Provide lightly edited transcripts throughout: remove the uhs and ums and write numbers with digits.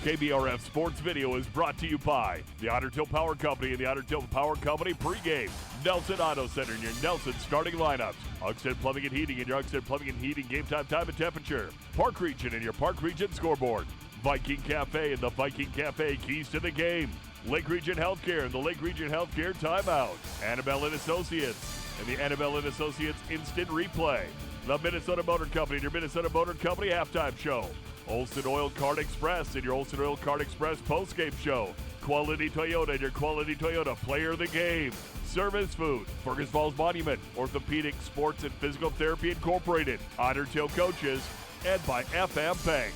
KBRF Sports Video is brought to you by the Otter Tail Power Company and the Otter Tail Power Company pregame. Nelson Auto Center in your Nelson starting lineups. Hugston Plumbing and Heating in your Hugston Plumbing and Heating game time and temperature. Park Region in your Park Region scoreboard. Viking Cafe and the Viking Cafe keys to the game. Lake Region Healthcare and the Lake Region Healthcare timeout. Annabelle and Associates and the Annabelle and Associates instant replay. The Minnesota Motor Company and your Minnesota Motor Company halftime show. Olson Oil Card Express and your Olson Oil Card Express postgame show. Quality Toyota and your Quality Toyota player of the game. Service Food, Fergus Falls Monument, Orthopedic Sports and Physical Therapy Incorporated, Otter Tail Coaches, and by FM Bank.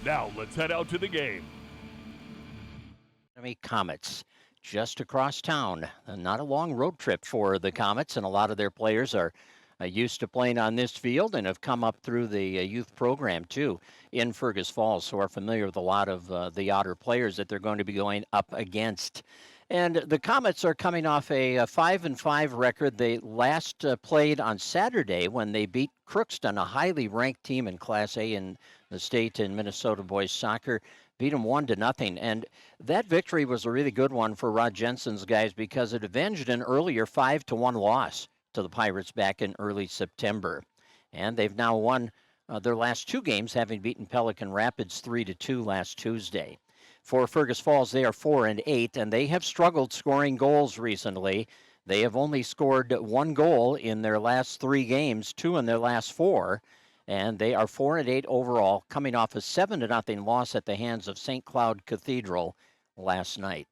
Now let's head out to the game. Comets just across town. Not a long road trip for the Comets, and a lot of their players are used to playing on this field and have come up through the youth program too in Fergus Falls, so are familiar with a lot of the Otter players that they're going to be going up against. And the Comets are coming off a 5-5 record. They last played on Saturday when they beat Crookston, a highly ranked team in Class A in the state in Minnesota boys soccer. Beat them 1-0. And that victory was a really good one for Rod Jensen's guys because it avenged an earlier 5-1 loss to the Pirates back in early September. And they've now won their last two games, having beaten Pelican Rapids 3-2 last Tuesday. For Fergus Falls, they are 4-8, and they have struggled scoring goals recently. They have only scored one goal in their last three games, two in their last four, and they are 4-8 overall, coming off a 7-0 loss at the hands of St. Cloud Cathedral last night.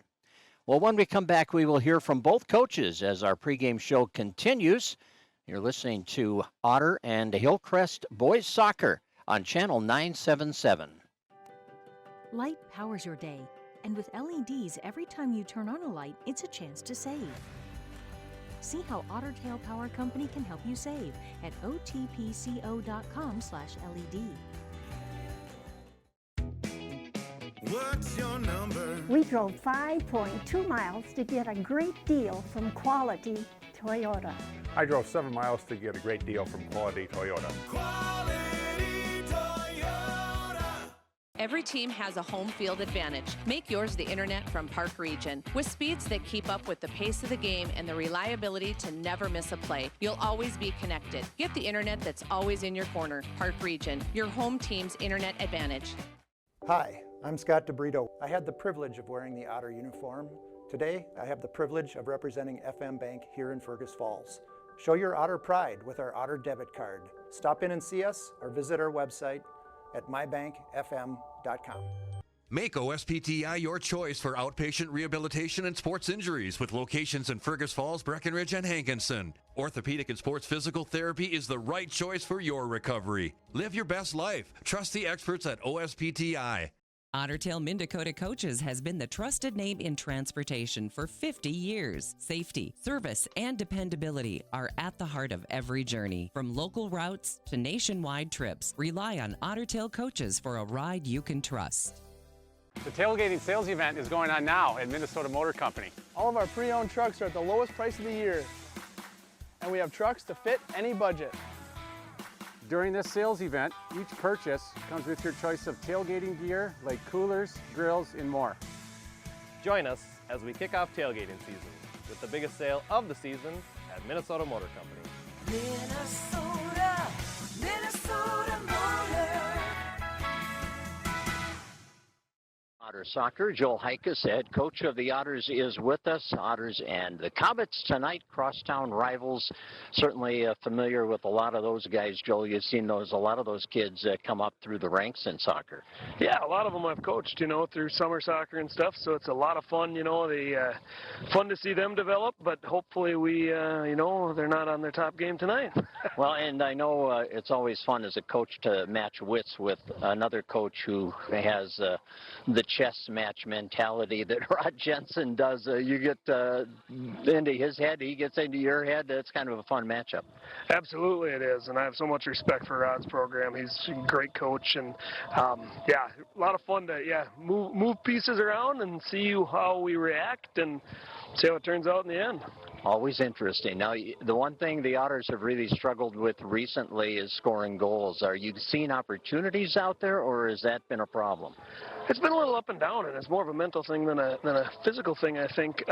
Well, when we come back, we will hear from both coaches as our pregame show continues. You're listening to Otter and Hillcrest Boys Soccer on Channel 977. Light powers your day, and with LEDs, every time you turn on a light, it's a chance to save. See how Otter Tail Power Company can help you save at otpco.com/LED. What's your number? We drove 5.2 miles to get a great deal from Quality Toyota. I drove 7 miles to get a great deal from Quality Toyota. Quality Toyota. Every team has a home field advantage. Make yours the internet from Park Region. With speeds that keep up with the pace of the game and the reliability to never miss a play, you'll always be connected. Get the internet that's always in your corner. Park Region, your home team's internet advantage. Hi, I'm Scott DeBrito. I had the privilege of wearing the Otter uniform. Today, I have the privilege of representing FM Bank here in Fergus Falls. Show your Otter pride with our Otter debit card. Stop in and see us or visit our website at mybankfm.com. Make OSPTI your choice for outpatient rehabilitation and sports injuries with locations in Fergus Falls, Breckenridge, and Hankinson. Orthopedic and sports physical therapy is the right choice for your recovery. Live your best life. Trust the experts at OSPTI. Otter Tail Minn Dakota Coaches has been the trusted name in transportation for 50 years. Safety, service, and dependability are at the heart of every journey. From local routes to nationwide trips, rely on Otter Tail Coaches for a ride you can trust. The tailgating sales event is going on now at Minnesota Motor Company. All of our pre-owned trucks are at the lowest price of the year, and we have trucks to fit any budget. During this sales event, each purchase comes with your choice of tailgating gear like coolers, grills, and more. Join us as we kick off tailgating season with the biggest sale of the season at Minnesota Motor Company. Minnesota, Minnesota Motor. Otter Soccer, Joel Heikus, head coach of the Otters, is with us. Otters and the Comets tonight, crosstown rivals. Certainly familiar with a lot of those guys, Joel. You've seen a lot of those kids come up through the ranks in soccer. Yeah, a lot of them I've coached, through summer soccer and stuff. So it's a lot of fun, fun to see them develop. But hopefully they're not on their top game tonight. Well, and I know it's always fun as a coach to match wits with another coach who has the chess match mentality that Rod Jensen does. You get into his head, he gets into your head. It's kind of a fun matchup. Absolutely it is, and I have so much respect for Rod's program. He's a great coach, and a lot of fun to move pieces around and see how we react and see how it turns out in the end. Always interesting. Now, the one thing the Otters have really struggled with recently is scoring goals. Are you seeing opportunities out there, or has that been a problem? It's been a little up and down, and it's more of a mental thing than a physical thing, I think.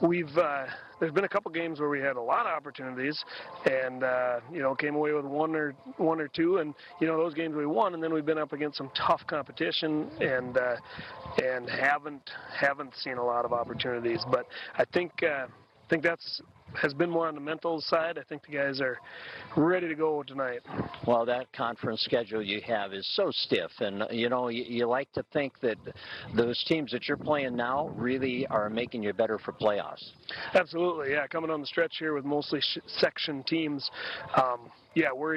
There's been a couple games where we had a lot of opportunities, and came away with one or two, and those games we won, and then we've been up against some tough competition, and haven't seen a lot of opportunities. But I think that's has been more on the mental side. I think the guys are ready to go tonight. Well, that conference schedule you have is so stiff, and you like to think that those teams that you're playing now really are making you better for playoffs. Absolutely, yeah. Coming on the stretch here with mostly section teams,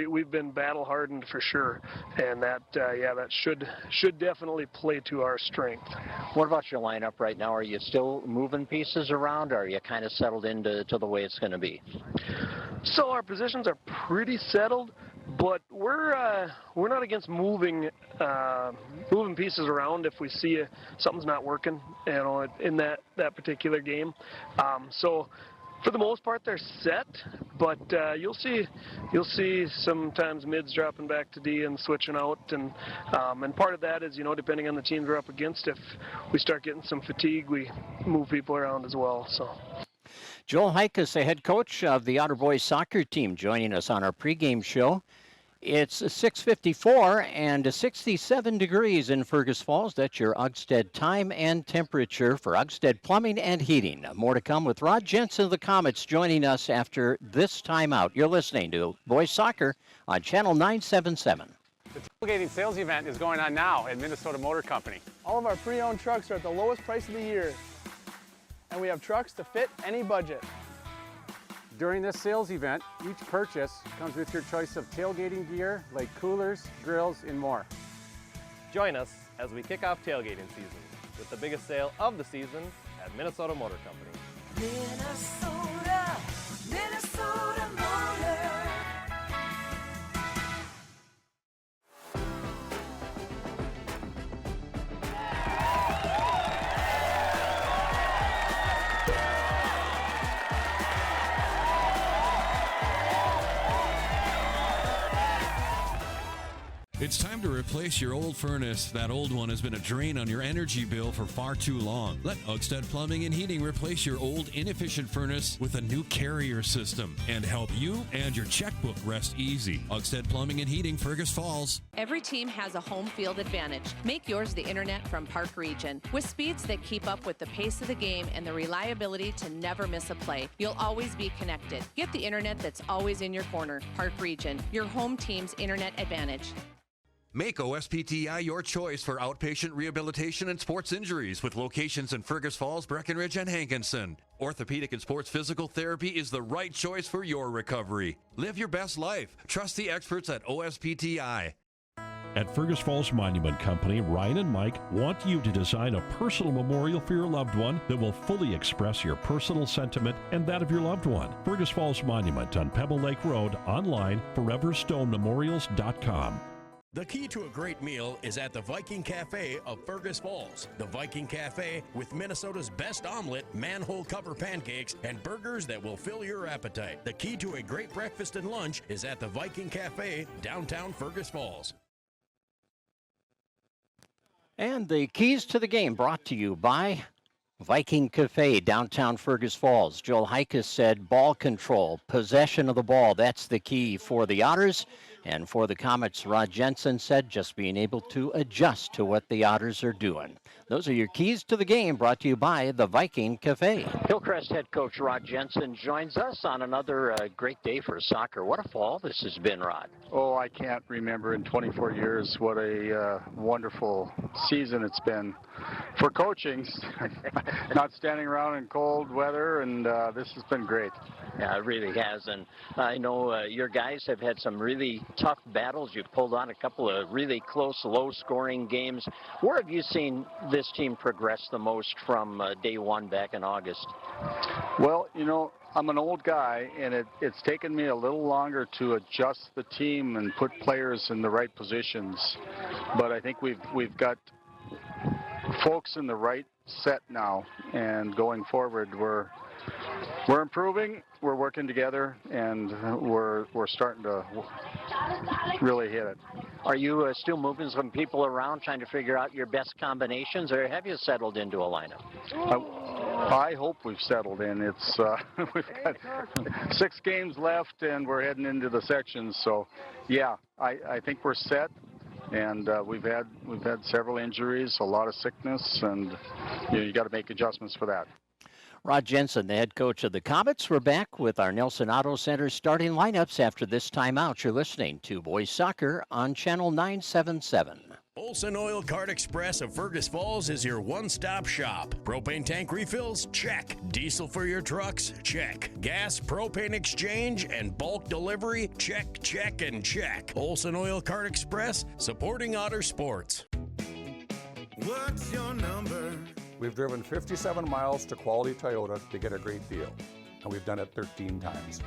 we've been battle hardened for sure, and that should definitely play to our strength. What about your lineup right now? Are you still moving pieces around, or are you kind of settled into the way it's going to be? So our positions are pretty settled, but we're not against moving pieces around if we see something's not working, in that particular game. So for the most part, they're set, but you'll see sometimes mids dropping back to D and switching out, and part of that is depending on the teams we're up against. If we start getting some fatigue, we move people around as well. So. Joel Heikus, the head coach of the Otter Boys soccer team, joining us on our pregame show. It's 6:54 and 67 degrees in Fergus Falls. That's your Ugsted time and temperature for Ugsted Plumbing and Heating. More to come with Rod Jensen of the Comets joining us after this timeout. You're listening to Boys Soccer on Channel 977. The tailgating sales event is going on now at Minnesota Motor Company. All of our pre-owned trucks are at the lowest price of the year, and we have trucks to fit any budget. During this sales event, each purchase comes with your choice of tailgating gear like coolers, grills, and more. Join us as we kick off tailgating season with the biggest sale of the season at Minnesota Motor Company. Minnesota Motor. It's time to replace your old furnace. That old one has been a drain on your energy bill for far too long. Let Ugsted Plumbing and Heating replace your old inefficient furnace with a new carrier system and help you and your checkbook rest easy. Ugsted Plumbing and Heating, Fergus Falls. Every team has a home field advantage. Make yours the internet from Park Region. With speeds that keep up with the pace of the game and the reliability to never miss a play, you'll always be connected. Get the internet that's always in your corner. Park Region, your home team's internet advantage. Make OSPTI your choice for outpatient rehabilitation and sports injuries with locations in Fergus Falls, Breckenridge, and Hankinson. Orthopedic and sports physical therapy is the right choice for your recovery. Live your best life. Trust the experts at OSPTI. At Fergus Falls Monument Company, Ryan and Mike want you to design a personal memorial for your loved one that will fully express your personal sentiment and that of your loved one. Fergus Falls Monument on Pebble Lake Road, online, foreverstonememorials.com. The key to a great meal is at the Viking Cafe of Fergus Falls. The Viking Cafe with Minnesota's best omelet, manhole cover pancakes, and burgers that will fill your appetite. The key to a great breakfast and lunch is at the Viking Cafe, downtown Fergus Falls. And the keys to the game brought to you by Viking Cafe, downtown Fergus Falls. Joel Heikus said ball control, possession of the ball, that's the key for the Otters. And for the Comets, Rod Jensen said just being able to adjust to what the Otters are doing. Those are your keys to the game, brought to you by the Viking Cafe. Hillcrest head coach Rod Jensen joins us on another great day for soccer. What a fall this has been, Rod. Oh, I can't remember in 24 years what a wonderful season it's been for coaching. Not standing around in cold weather, and this has been great. Yeah, it really has. And I know your guys have had some really tough battles. You've pulled on a couple of really close, low-scoring games. Where have you seen this team progress the most from day one back in August? Well, I'm an old guy, and it's taken me a little longer to adjust the team and put players in the right positions. But I think we've got folks in the right set now, and going forward, we're improving, we're working together, and we're starting to really hit it. Are you still moving some people around trying to figure out your best combinations, or have you settled into a lineup? I hope we've settled in. It's we've got 6 games left, and we're heading into the sections. So, yeah, I think we're set. And we've had several injuries, a lot of sickness, and you got to make adjustments for that. Rod Jensen, the head coach of the Comets. We're back with our Nelson Auto Center starting lineups after this timeout. You're listening to Boys Soccer on Channel 977. Olson Oil Cart Express of Fergus Falls is your one-stop shop. Propane tank refills? Check. Diesel for your trucks? Check. Gas, propane exchange, and bulk delivery? Check, check, and check. Olson Oil Cart Express, supporting Otter sports. What's your number? We've driven 57 miles to Quality Toyota to get a great deal, and we've done it 13 times.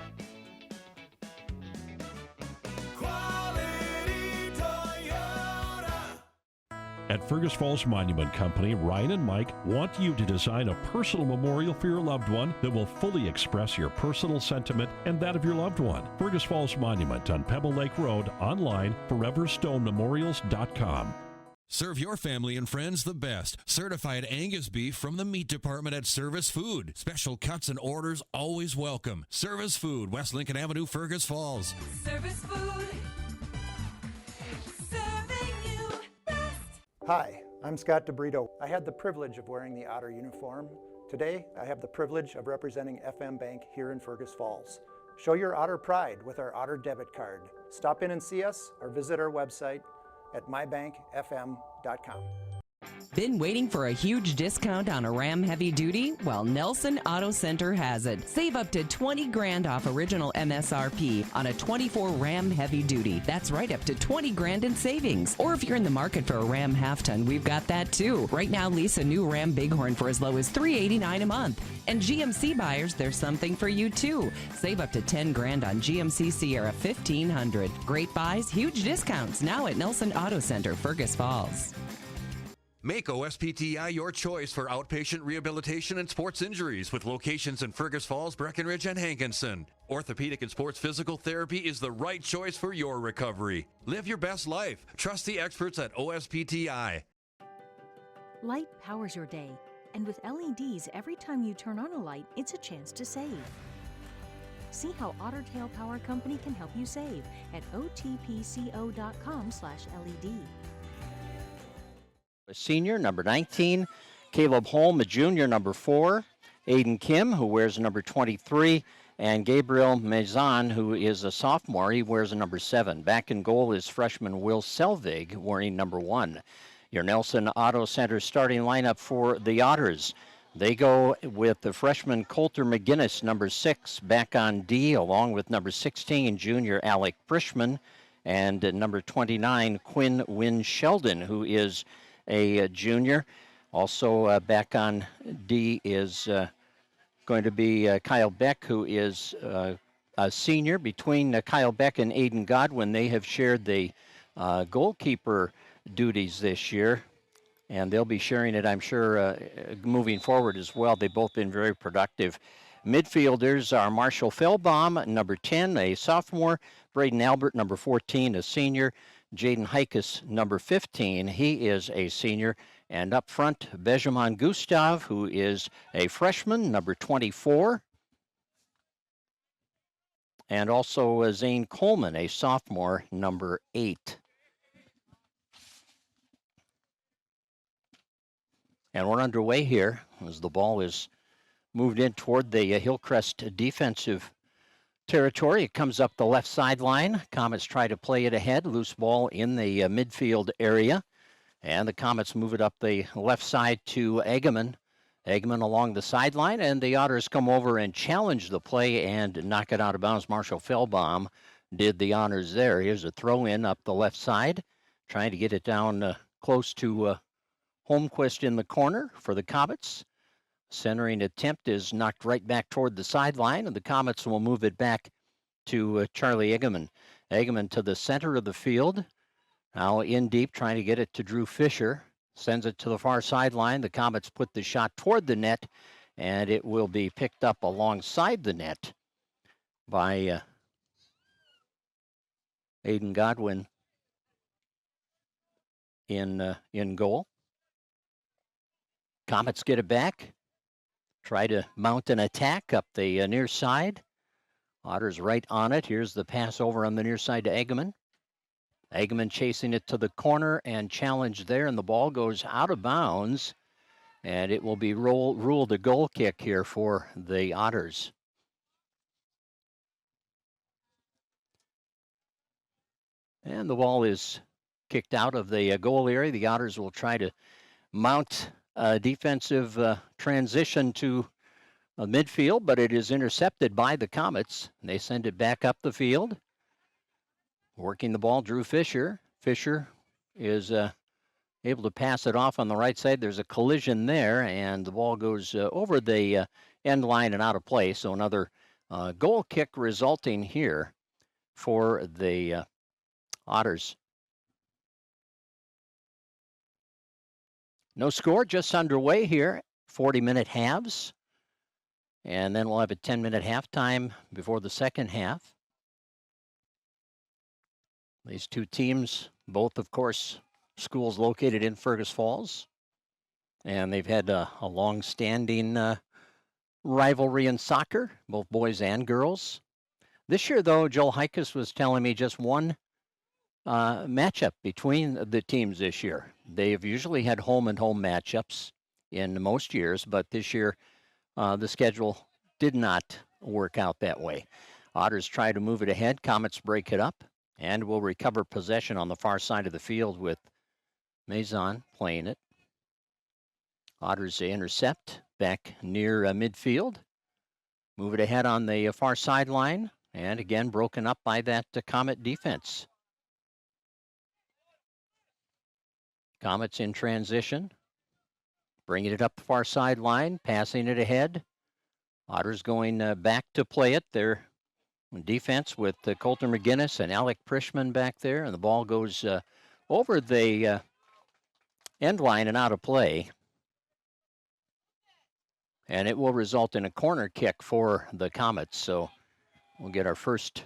At Fergus Falls Monument Company, Ryan and Mike want you to design a personal memorial for your loved one that will fully express your personal sentiment and that of your loved one. Fergus Falls Monument on Pebble Lake Road, online, foreverstonememorials.com. Serve your family and friends the best. Certified Angus beef from the meat department at Service Food. Special cuts and orders always welcome. Service Food, West Lincoln Avenue, Fergus Falls. Service Food. Serving you best. Hi, I'm Scott DeBrito. I had the privilege of wearing the Otter uniform. Today, I have the privilege of representing FM Bank here in Fergus Falls. Show your Otter pride with our Otter debit card. Stop in and see us or visit our website at mybankfm.com. Been waiting for a huge discount on a Ram Heavy Duty? Well, Nelson Auto Center has it. Save up to $20,000 off original MSRP on a 24 Ram Heavy Duty. That's right, up to $20,000 in savings. Or if you're in the market for a Ram half-ton, we've got that too. Right now, lease a new Ram Bighorn for as low as $389 a month. And GMC buyers, there's something for you too. Save up to $10,000 on GMC Sierra 1500. Great buys, huge discounts now at Nelson Auto Center, Fergus Falls. Make OSPTI your choice for outpatient rehabilitation and sports injuries with locations in Fergus Falls, Breckenridge, and Hankinson. Orthopedic and sports physical therapy is the right choice for your recovery. Live your best life. Trust the experts at OSPTI. Light powers your day, and with LEDs, every time you turn on a light, it's a chance to save. See how Otter Tail Power Company can help you save at otpco.com/LED. A senior, number 19. Caleb Holm, a junior, number 4. Aiden Kim, who wears number 23. And Gabriel Mezan, who is a sophomore, he wears a number 7. Back in goal is freshman Will Selvig, wearing number 1. Your Nelson Auto Center starting lineup for the Otters. They go with the freshman Coulter McGinnis, number 6, back on D, along with number 16, junior Alec Frischman, and number 29, Quinn Wynn Sheldon, who is a junior. Also back on D is going to be Kyle Beck, who is a senior. Between Kyle Beck and Aiden Godwin, they have shared the goalkeeper duties this year, and they'll be sharing it, I'm sure, moving forward as well. They've both been very productive. Midfielders are Marshall Fellbaum, number 10, a sophomore. Braden Albert, number 14, a senior. Jaden Heikus, number 15, he is a senior. And up front, Benjamin Gustav, who is a freshman, number 24. And also Zane Coleman, a sophomore, number 8. And we're underway here as the ball is moved in toward the Hillcrest defensive territory. It comes up the left sideline. Comets try to play it ahead. Loose ball in the midfield area. And the Comets move it up the left side to Egeman. Egeman along the sideline, and the Otters come over and challenge the play and knock it out of bounds. Marshall Fellbaum did the honors there. Here's a throw-in up the left side, trying to get it down close to Holmquist in the corner for the Comets. Centering attempt is knocked right back toward the sideline, and the Comets will move it back to Charlie Egeman. Egeman to the center of the field. Now in deep, trying to get it to Drew Fisher. Sends it to the far sideline. The Comets put the shot toward the net, and it will be picked up alongside the net by Aiden Godwin. in goal. Comets get it back. Try to mount an attack up the near side. Otters right on it. Here's the pass over on the near side to Eggman. Eggman chasing it to the corner and challenged there, and the ball goes out of bounds, and it will be ruled a goal kick here for the Otters. And the ball is kicked out of the goal area. The Otters will try to mount a defensive transition to midfield, but it is intercepted by the Comets. They send it back up the field. Working the ball, Drew Fisher. Fisher is able to pass it off on the right side. There's a collision there, and the ball goes over the end line and out of play. So another goal kick resulting here for the Otters. No score, just underway here. 40-minute halves. And then we'll have a 10-minute halftime before the second half. These two teams, both, of course, schools located in Fergus Falls. And they've had a long-standing rivalry in soccer, both boys and girls. This year, though, Joel Heikus was telling me just one matchup between the teams this year. They've usually had home-and-home matchups in most years, but this year the schedule did not work out that way. Otters try to move it ahead. Comets break it up and will recover possession on the far side of the field with Maison playing it. Otters intercept back near midfield. Move it ahead on the far sideline, and again broken up by that Comet defense. Comets in transition. Bringing it up the far sideline, passing it ahead. Otters going back to play it. Their defense with Coulter McGinnis and Alec Prishman back there, and the ball goes over the end line and out of play. And it will result in a corner kick for the Comets. So we'll get our first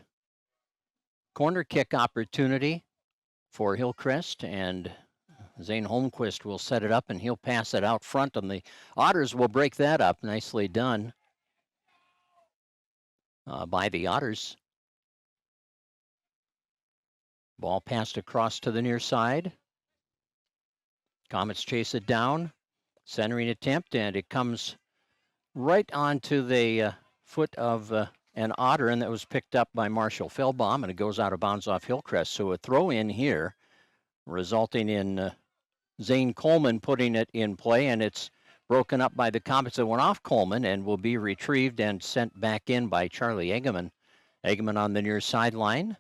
corner kick opportunity for Hillcrest, and Zane Holmquist will set it up, and he'll pass it out front, and the Otters will break that up. Nicely done by the Otters. Ball passed across to the near side. Comets chase it down. Centering attempt, and it comes right onto the foot of an Otter, and that was picked up by Marshall Feldbaum, and it goes out of bounds off Hillcrest. So a throw in here, resulting in Zane Coleman putting it in play, and it's broken up by the Comets that went off Coleman and will be retrieved and sent back in by Charlie Eggman. Eggman on the near sideline,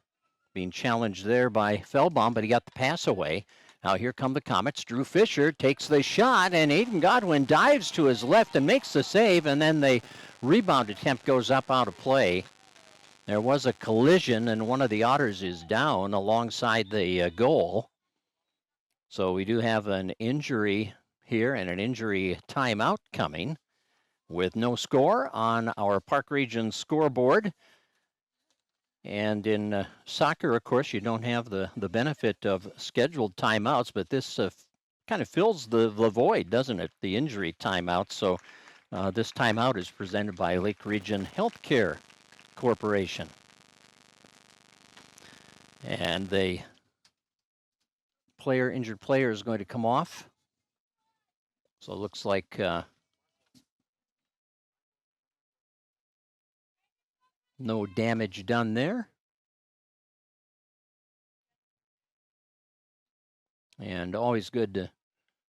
being challenged there by Feldbaum, but he got the pass away. Now here come the Comets. Drew Fisher takes the shot, and Aiden Godwin dives to his left and makes the save, and then the rebound attempt goes up out of play. There was a collision, and one of the Otters is down alongside the goal. So we do have an injury here and an injury timeout coming with no score on our Park Region scoreboard. And in soccer, of course, you don't have the benefit of scheduled timeouts, but this kind of fills the void, doesn't it, the injury timeout. So this timeout is presented by Lake Region Healthcare Corporation. And the injured player is going to come off. So it looks like no damage done there. And always good to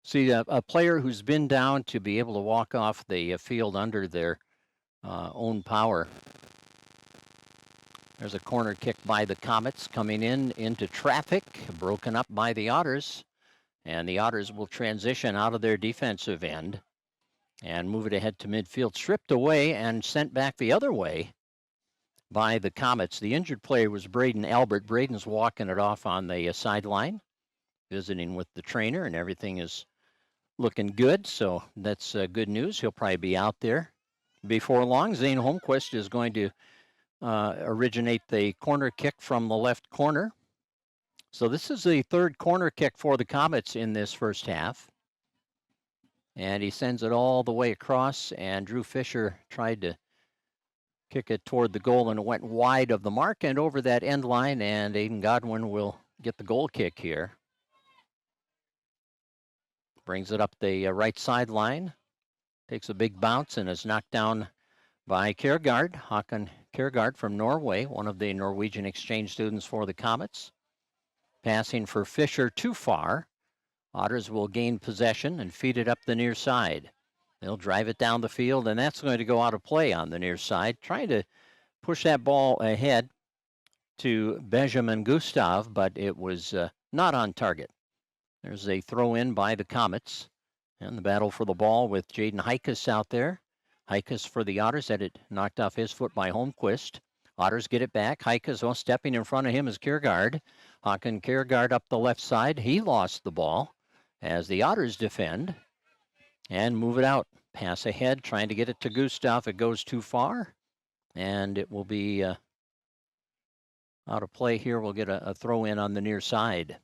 see a player who's been down to be able to walk off the field under their own power. There's a corner kick by the Comets coming into traffic, broken up by the Otters. And the Otters will transition out of their defensive end and move it ahead to midfield, stripped away and sent back the other way by the Comets. The injured player was Braden Albert. Braden's walking it off on the sideline, visiting with the trainer, and everything is looking good. So that's good news. He'll probably be out there before long. Zane Holmquist is going to originate the corner kick from the left corner. So this is the third corner kick for the Comets in this first half. And he sends it all the way across, and Drew Fisher tried to kick it toward the goal, and it went wide of the mark and over that end line, and Aiden Godwin will get the goal kick here. Brings it up the right sideline, takes a big bounce, and is knocked down by Kjærgaard, Håkon Kjærgaard from Norway, one of the Norwegian exchange students for the Comets. Passing for Fisher too far. Otters will gain possession and feed it up the near side. They'll drive it down the field, and that's going to go out of play on the near side, trying to push that ball ahead to Benjamin Gustav, but it was not on target. There's a throw in by the Comets, and the battle for the ball with Jaden Heikus out there. Heikus for the Otters, had it knocked off his foot by Holmquist. Otters get it back. Heikus, stepping in front of him is Kjærgaard. Håkon Kjærgaard up the left side. He lost the ball as the Otters defend and move it out. Pass ahead, trying to get it to Gustav. It goes too far, and it will be out of play here. We'll get a throw in on the near side.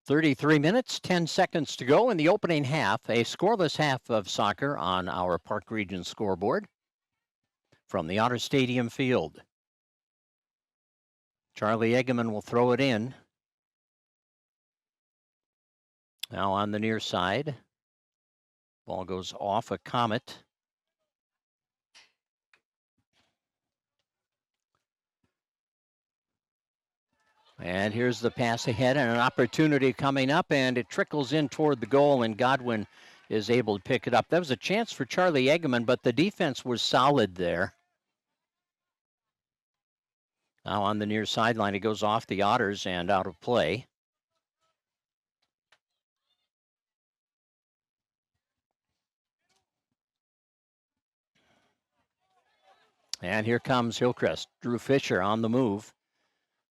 33 minutes, 10 seconds to go in the opening half. A scoreless half of soccer on our Park Region scoreboard from the Otter Stadium field. Charlie Eggeman will throw it in. Now on the near side. Ball goes off a Comet. And here's the pass ahead and an opportunity coming up, and it trickles in toward the goal, and Godwin is able to pick it up. That was a chance for Charlie Eggeman, but the defense was solid there. Now on the near sideline, it goes off the Otters and out of play. And here comes Hillcrest. Drew Fisher on the move.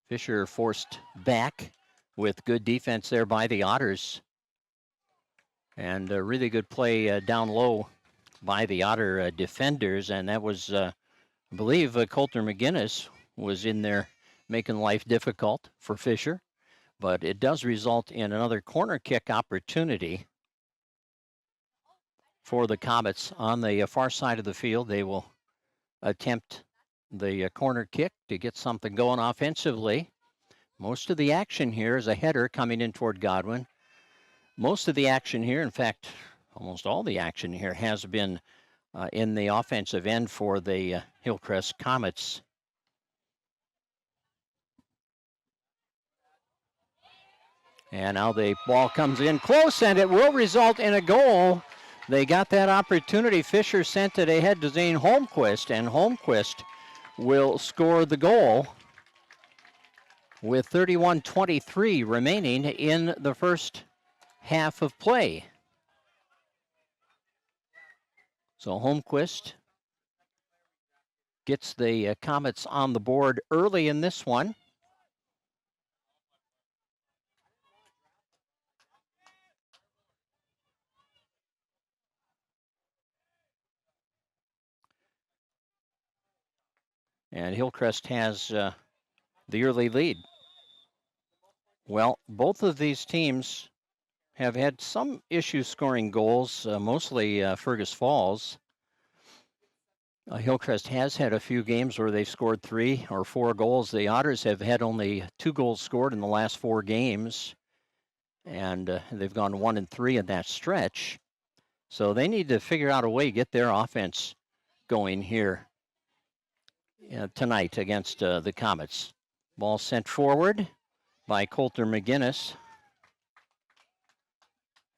Fisher forced back with good defense there by the Otters. And a really good play down low by the Otter defenders. And that was, I believe, Coulter McGinnis was in there making life difficult for Fisher. But it does result in another corner kick opportunity for the Comets on the far side of the field. They will attempt the corner kick to get something going offensively. Most of the action here is a header coming in toward Godwin. Most of the action here, in fact, almost all the action here has been in the offensive end for the Hillcrest Comets. And now the ball comes in close, and it will result in a goal. They got that opportunity. Fisher sent it ahead to Zane Holmquist, and Holmquist will score the goal with 31:23 remaining in the first half of play. So Holmquist gets the Comets on the board early in this one. And Hillcrest has the early lead. Well, both of these teams have had some issues scoring goals, mostly Fergus Falls. Hillcrest has had a few games where they've scored 3 or 4 goals. The Otters have had only 2 goals scored in the last 4 games, and they've gone 1-3 in that stretch. So they need to figure out a way to get their offense going here tonight against the Comets. Ball sent forward by Coulter McGinnis.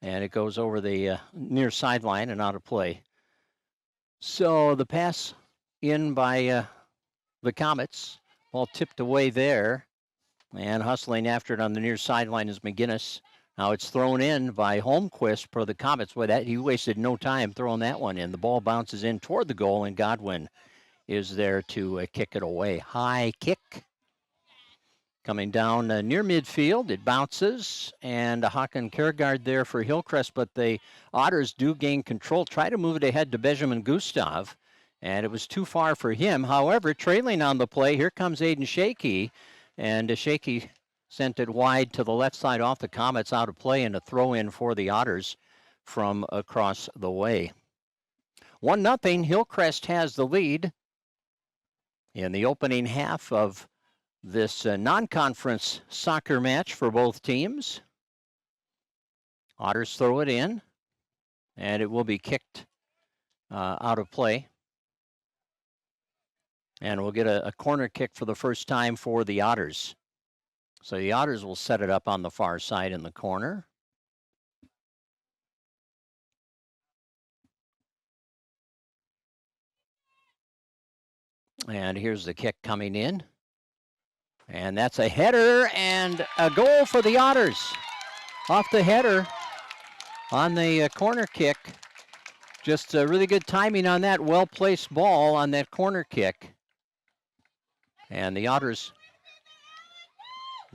And it goes over the near sideline and out of play. So the pass in by the Comets. Ball tipped away there. And hustling after it on the near sideline is McGinnis. Now it's thrown in by Holmquist for the Comets. Boy, that he wasted no time throwing that one in. The ball bounces in toward the goal, and Godwin is there to kick it away. High kick. Coming down near midfield, it bounces, and Håkon Kjærgaard there for Hillcrest, but the Otters do gain control, try to move it ahead to Benjamin Gustav, and it was too far for him. However, trailing on the play, here comes Aiden Shakey. And Shaky sent it wide to the left side off the Comets, out of play, and a throw in for the Otters from across the way. 1-0, Hillcrest has the lead in the opening half of this non-conference soccer match for both teams. Otters throw it in, and it will be kicked out of play. And we'll get a corner kick for the first time for the Otters. So the Otters will set it up on the far side in the corner. And here's the kick coming in. And that's a header and a goal for the Otters. Off the header on the corner kick. Just really good timing on that well-placed ball on that corner kick. And the Otters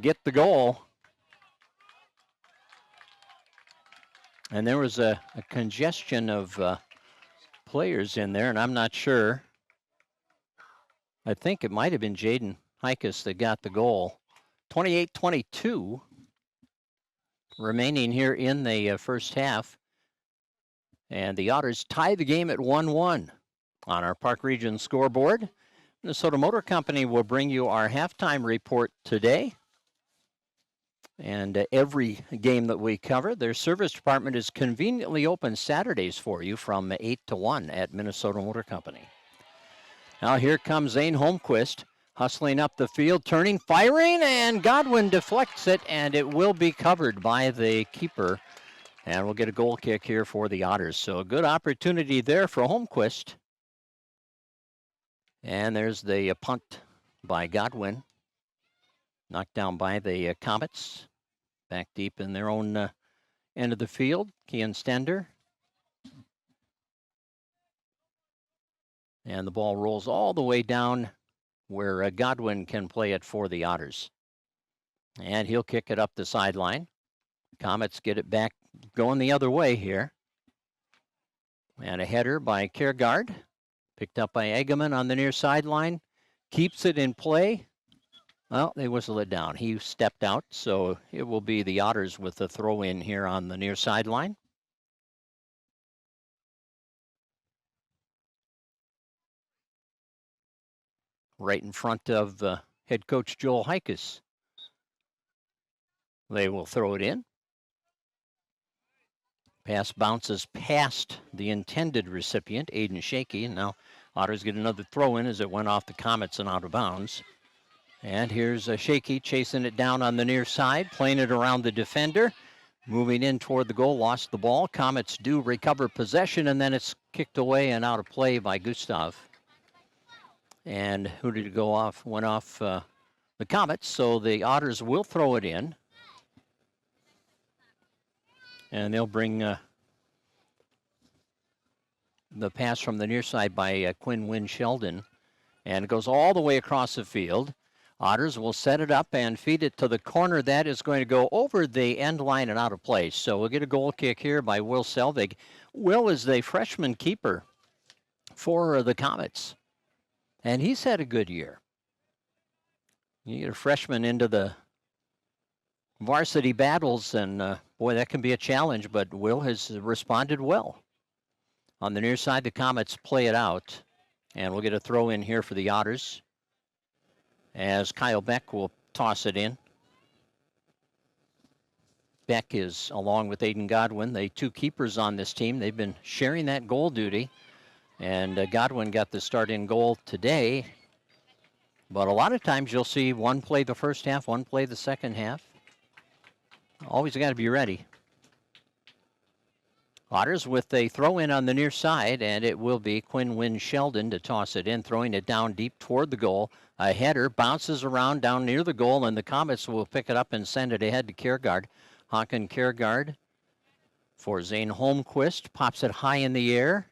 get the goal. And there was a congestion of players in there, and I'm not sure. I think it might have been Jaden Hikus that got the goal. 28-22 remaining here in the first half. And the Otters tie the game at 1-1 on our Park Region scoreboard. Minnesota Motor Company will bring you our halftime report today. And every game that we cover, their service department is conveniently open Saturdays for you from 8 to 1 at Minnesota Motor Company. Now here comes Zane Holmquist, hustling up the field, turning, firing, and Godwin deflects it, and it will be covered by the keeper. And we'll get a goal kick here for the Otters. So a good opportunity there for Holmquist. And there's the punt by Godwin. Knocked down by the Comets. Back deep in their own end of the field. Kian Stender. And the ball rolls all the way down where Godwin can play it for the Otters. And he'll kick it up the sideline. Comets get it back going the other way here. And a header by Kiergaard. Picked up by Egeman on the near sideline. Keeps it in play. Well, they whistle it down. He stepped out, so it will be the Otters with the throw in here on the near sideline. Right in front of head coach Joel Hikus. They will throw it in. Pass bounces past the intended recipient, Aiden Shaky. And now Otters get another throw in as it went off the Comets and out of bounds. And here's Shaky chasing it down on the near side, playing it around the defender. Moving in toward the goal, lost the ball. Comets do recover possession, and then it's kicked away and out of play by Gustav. And who did it go off? Went off the Comets, so the Otters will throw it in. And they'll bring the pass from the near side by Quinn Wynn Sheldon. And it goes all the way across the field. Otters will set it up and feed it to the corner. That is going to go over the end line and out of place. So we'll get a goal kick here by Will Selvig. Will is the freshman keeper for the Comets. And he's had a good year. You get a freshman into the varsity battles, and boy, that can be a challenge, but Will has responded well. On the near side, the Comets play it out, and we'll get a throw in here for the Otters as Kyle Beck will toss it in. Beck is, along with Aiden Godwin, the two keepers on this team. They've been sharing that goal duty, and Godwin got the start-in goal today. But a lot of times you'll see one play the first half, one play the second half. Always got to be ready. Otters with a throw-in on the near side, and it will be Quinn Wynn Sheldon to toss it in, throwing it down deep toward the goal. A header bounces around down near the goal, and the Comets will pick it up and send it ahead to Kiergaard. Håkon Kiergaard for Zane Holmquist. Pops it high in the air.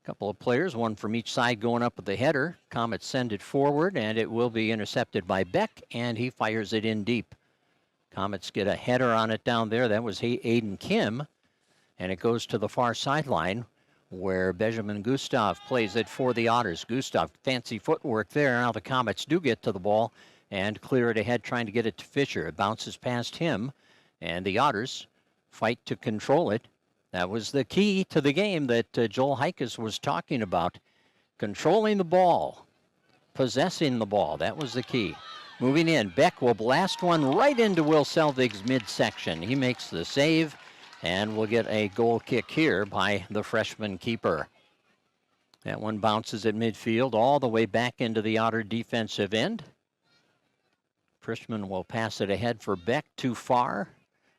A couple of players, one from each side going up with the header. Comets send it forward, and it will be intercepted by Beck, and he fires it in deep. Comets get a header on it down there. That was Aiden Kim. And it goes to the far sideline where Benjamin Gustav plays it for the Otters. Gustav, fancy footwork there. Now the Comets do get to the ball, and clear it ahead, trying to get it to Fisher. It bounces past him, and the Otters fight to control it. That was the key to the game that Joel Heikus was talking about. Controlling the ball, possessing the ball. That was the key. Moving in, Beck will blast one right into Will Selvig's midsection. He makes the save, and we'll get a goal kick here by the freshman keeper. That one bounces at midfield all the way back into the Otter defensive end. Frischman will pass it ahead for Beck, too far.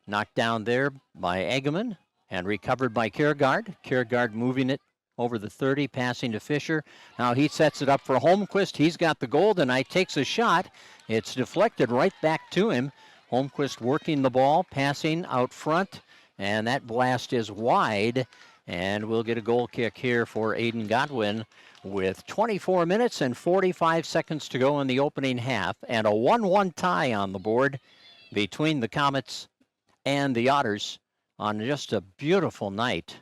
Knocked down there by Egeman and recovered by Kiergaard. Kiergaard moving it over the 30, passing to Fisher. Now he sets it up for Holmquist. He's got the goal tonight, takes a shot. It's deflected right back to him. Holmquist working the ball, passing out front, and that blast is wide. And we'll get a goal kick here for Aiden Godwin with 24 minutes and 45 seconds to go in the opening half, and a 1-1 tie on the board between the Comets and the Otters on just a beautiful night.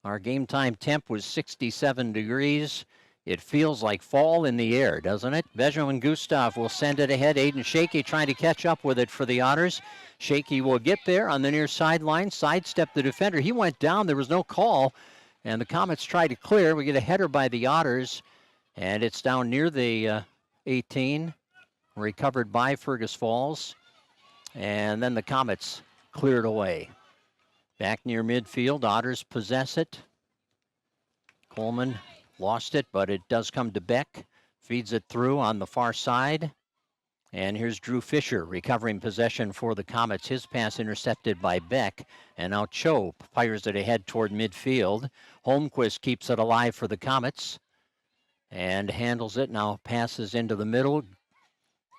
Our game time temp was 67 degrees. It feels like fall in the air, doesn't it? Benjamin Gustav will send it ahead. Aiden Shaky trying to catch up with it for the Otters. Shaky will get there on the near sideline, sidestep the defender. He went down. There was no call, and the Comets try to clear. We get a header by the Otters, and it's down near the 18, recovered by Fergus Falls, and then the Comets cleared away. Back near midfield, Otters possess it. Coleman lost it, but it does come to Beck. Feeds it through on the far side. And here's Drew Fisher recovering possession for the Comets. His pass intercepted by Beck. And now Cho fires it ahead toward midfield. Holmquist keeps it alive for the Comets and handles it. Now passes into the middle.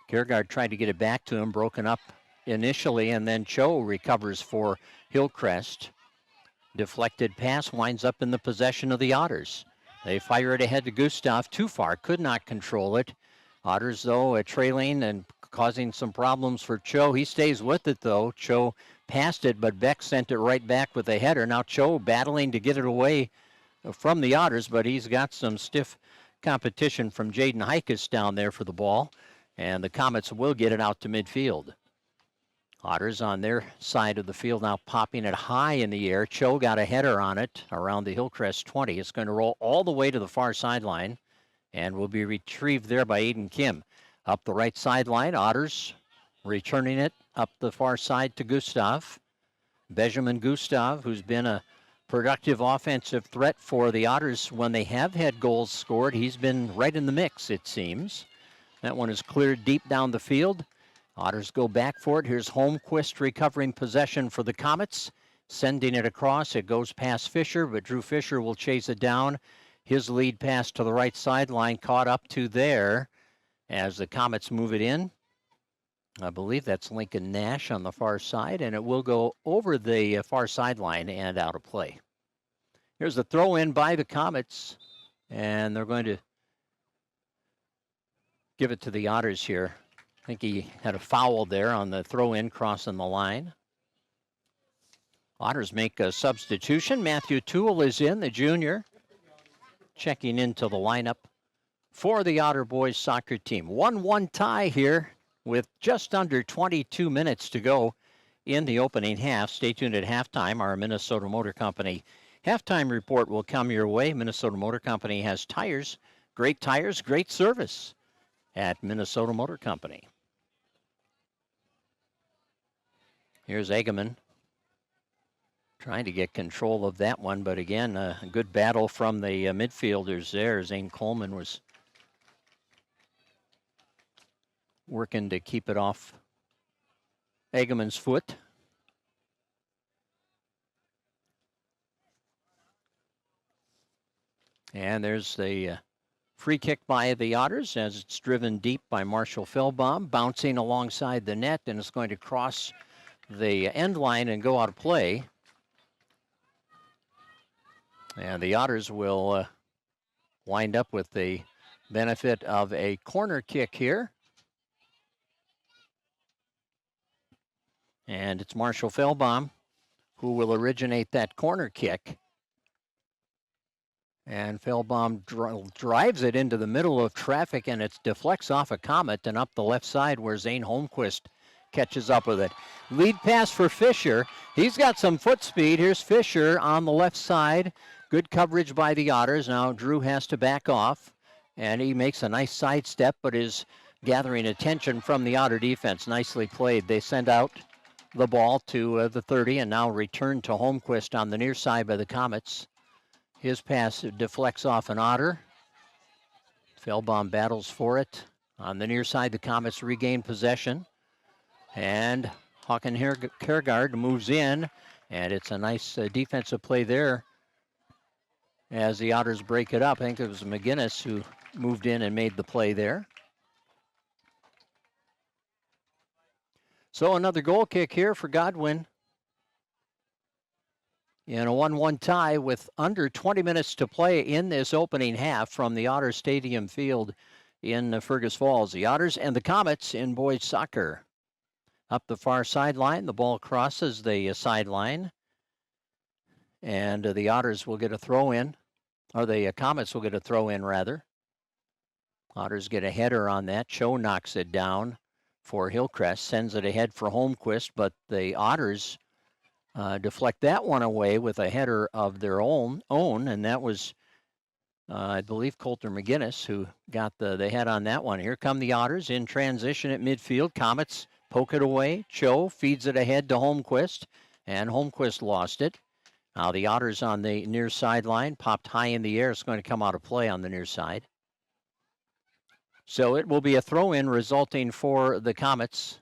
Kiergaard tried to get it back to him, broken up initially, and then Cho recovers for Hillcrest. Deflected pass winds up in the possession of the Otters. They fire it ahead to Gustav, too far, could not control it. Otters, though, trailing and causing some problems for Cho. He stays with it, though. Cho passed it, but Beck sent it right back with a header. Now Cho battling to get it away from the Otters, but he's got some stiff competition from Jaden Heikus down there for the ball, and the Comets will get it out to midfield. Otters on their side of the field now popping it high in the air. Cho got a header on it around the Hillcrest 20. It's going to roll all the way to the far sideline and will be retrieved there by Aiden Kim. Up the right sideline, Otters returning it up the far side to Gustav. Benjamin Gustav, who's been a productive offensive threat for the Otters when they have had goals scored. He's been right in the mix, it seems. That one is cleared deep down the field. Otters go back for it. Here's Holmquist recovering possession for the Comets. Sending it across. It goes past Fisher, but Drew Fisher will chase it down. His lead pass to the right sideline caught up to there as the Comets move it in. I believe that's Lincoln Nash on the far side, and it will go over the far sideline and out of play. Here's the throw in by the Comets, and they're going to give it to the Otters here. I think he had a foul there on the throw-in crossing the line. Otters make a substitution. Matthew Toole is in, the junior, checking into the lineup for the Otter boys soccer team. 1-1 tie here with just under 22 minutes to go in the opening half. Stay tuned at halftime. Our Minnesota Motor Company halftime report will come your way. Minnesota Motor Company has tires, great service at Minnesota Motor Company. Here's Egeman trying to get control of that one, but again, a good battle from the midfielders there. Zane Coleman was working to keep it off Egeman's foot. And there's the free kick by the Otters as it's driven deep by Marshall Feldbaum, bouncing alongside the net, and it's going to cross the end line and go out of play. And the Otters will wind up with the benefit of a corner kick here. And it's Marshall Feldbaum who will originate that corner kick. And Feldbaum drives it into the middle of traffic, and it deflects off a Comet and up the left side where Zane Holmquist catches up with it. Lead pass for Fisher. He's got some foot speed. Here's Fisher on the left side. Good coverage by the Otters. Now Drew has to back off, and he makes a nice sidestep, but is gathering attention from the Otter defense. Nicely played. They send out the ball to the 30, and now return to Holmquist on the near side by the Comets. His pass deflects off an Otter. Feldbaum battles for it. On the near side, the Comets regain possession. And Håkan Kjærgaard moves in, and it's a nice defensive play there as the Otters break it up. I think it was McGinnis who moved in and made the play there. So another goal kick here for Godwin. In a 1-1 tie with under 20 minutes to play in this opening half from the Otter Stadium field in Fergus Falls. The Otters and the Comets in boys soccer. Up the far sideline, the ball crosses the sideline. And the Otters will get a throw in, or the Comets will get a throw in rather. Otters get a header on that. Cho knocks it down for Hillcrest, sends it ahead for Holmquist, but the Otters deflect that one away with a header of their own, and that was, I believe, Coulter McGinnis who got the head on that one. Here come the Otters in transition at midfield. Comets poke it away. Cho feeds it ahead to Holmquist, and Holmquist lost it. Now the Otters on the near sideline, popped high in the air. It's going to come out of play on the near side. So it will be a throw-in resulting for the Comets.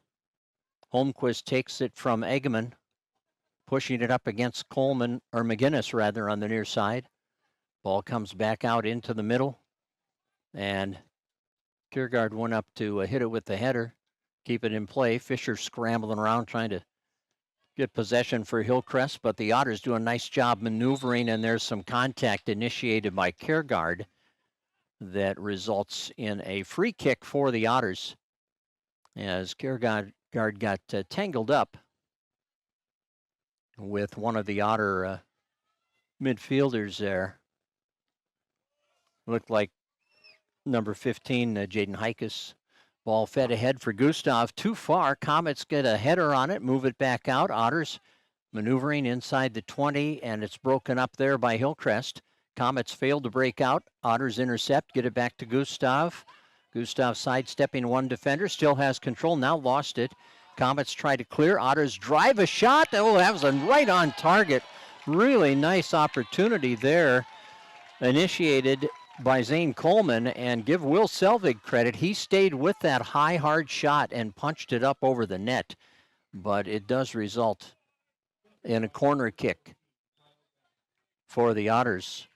Holmquist takes it from Eggman, pushing it up against McGinnis rather, on the near side. Ball comes back out into the middle, and Kjærgaard went up to hit it with the header, keep it in play. Fisher scrambling around trying to get possession for Hillcrest, but the Otters do a nice job maneuvering, and there's some contact initiated by Kjærgaard that results in a free kick for the Otters as Kjærgaard got tangled up with one of the Otter midfielders there. Looked like number 15, Jaden Heikus. Ball fed ahead for Gustav. Too far. Comets get a header on it, move it back out. Otters maneuvering inside the 20, and it's broken up there by Hillcrest. Comets failed to break out. Otters intercept, get it back to Gustav. Gustav sidestepping one defender, still has control, now lost it. Comets try to clear. Otters drive a shot. Oh, that was a right on target. Really nice opportunity there, initiated by Zane Coleman, and give Will Selvig credit. He stayed with that high, hard shot and punched it up over the net, but it does result in a corner kick for the Otters.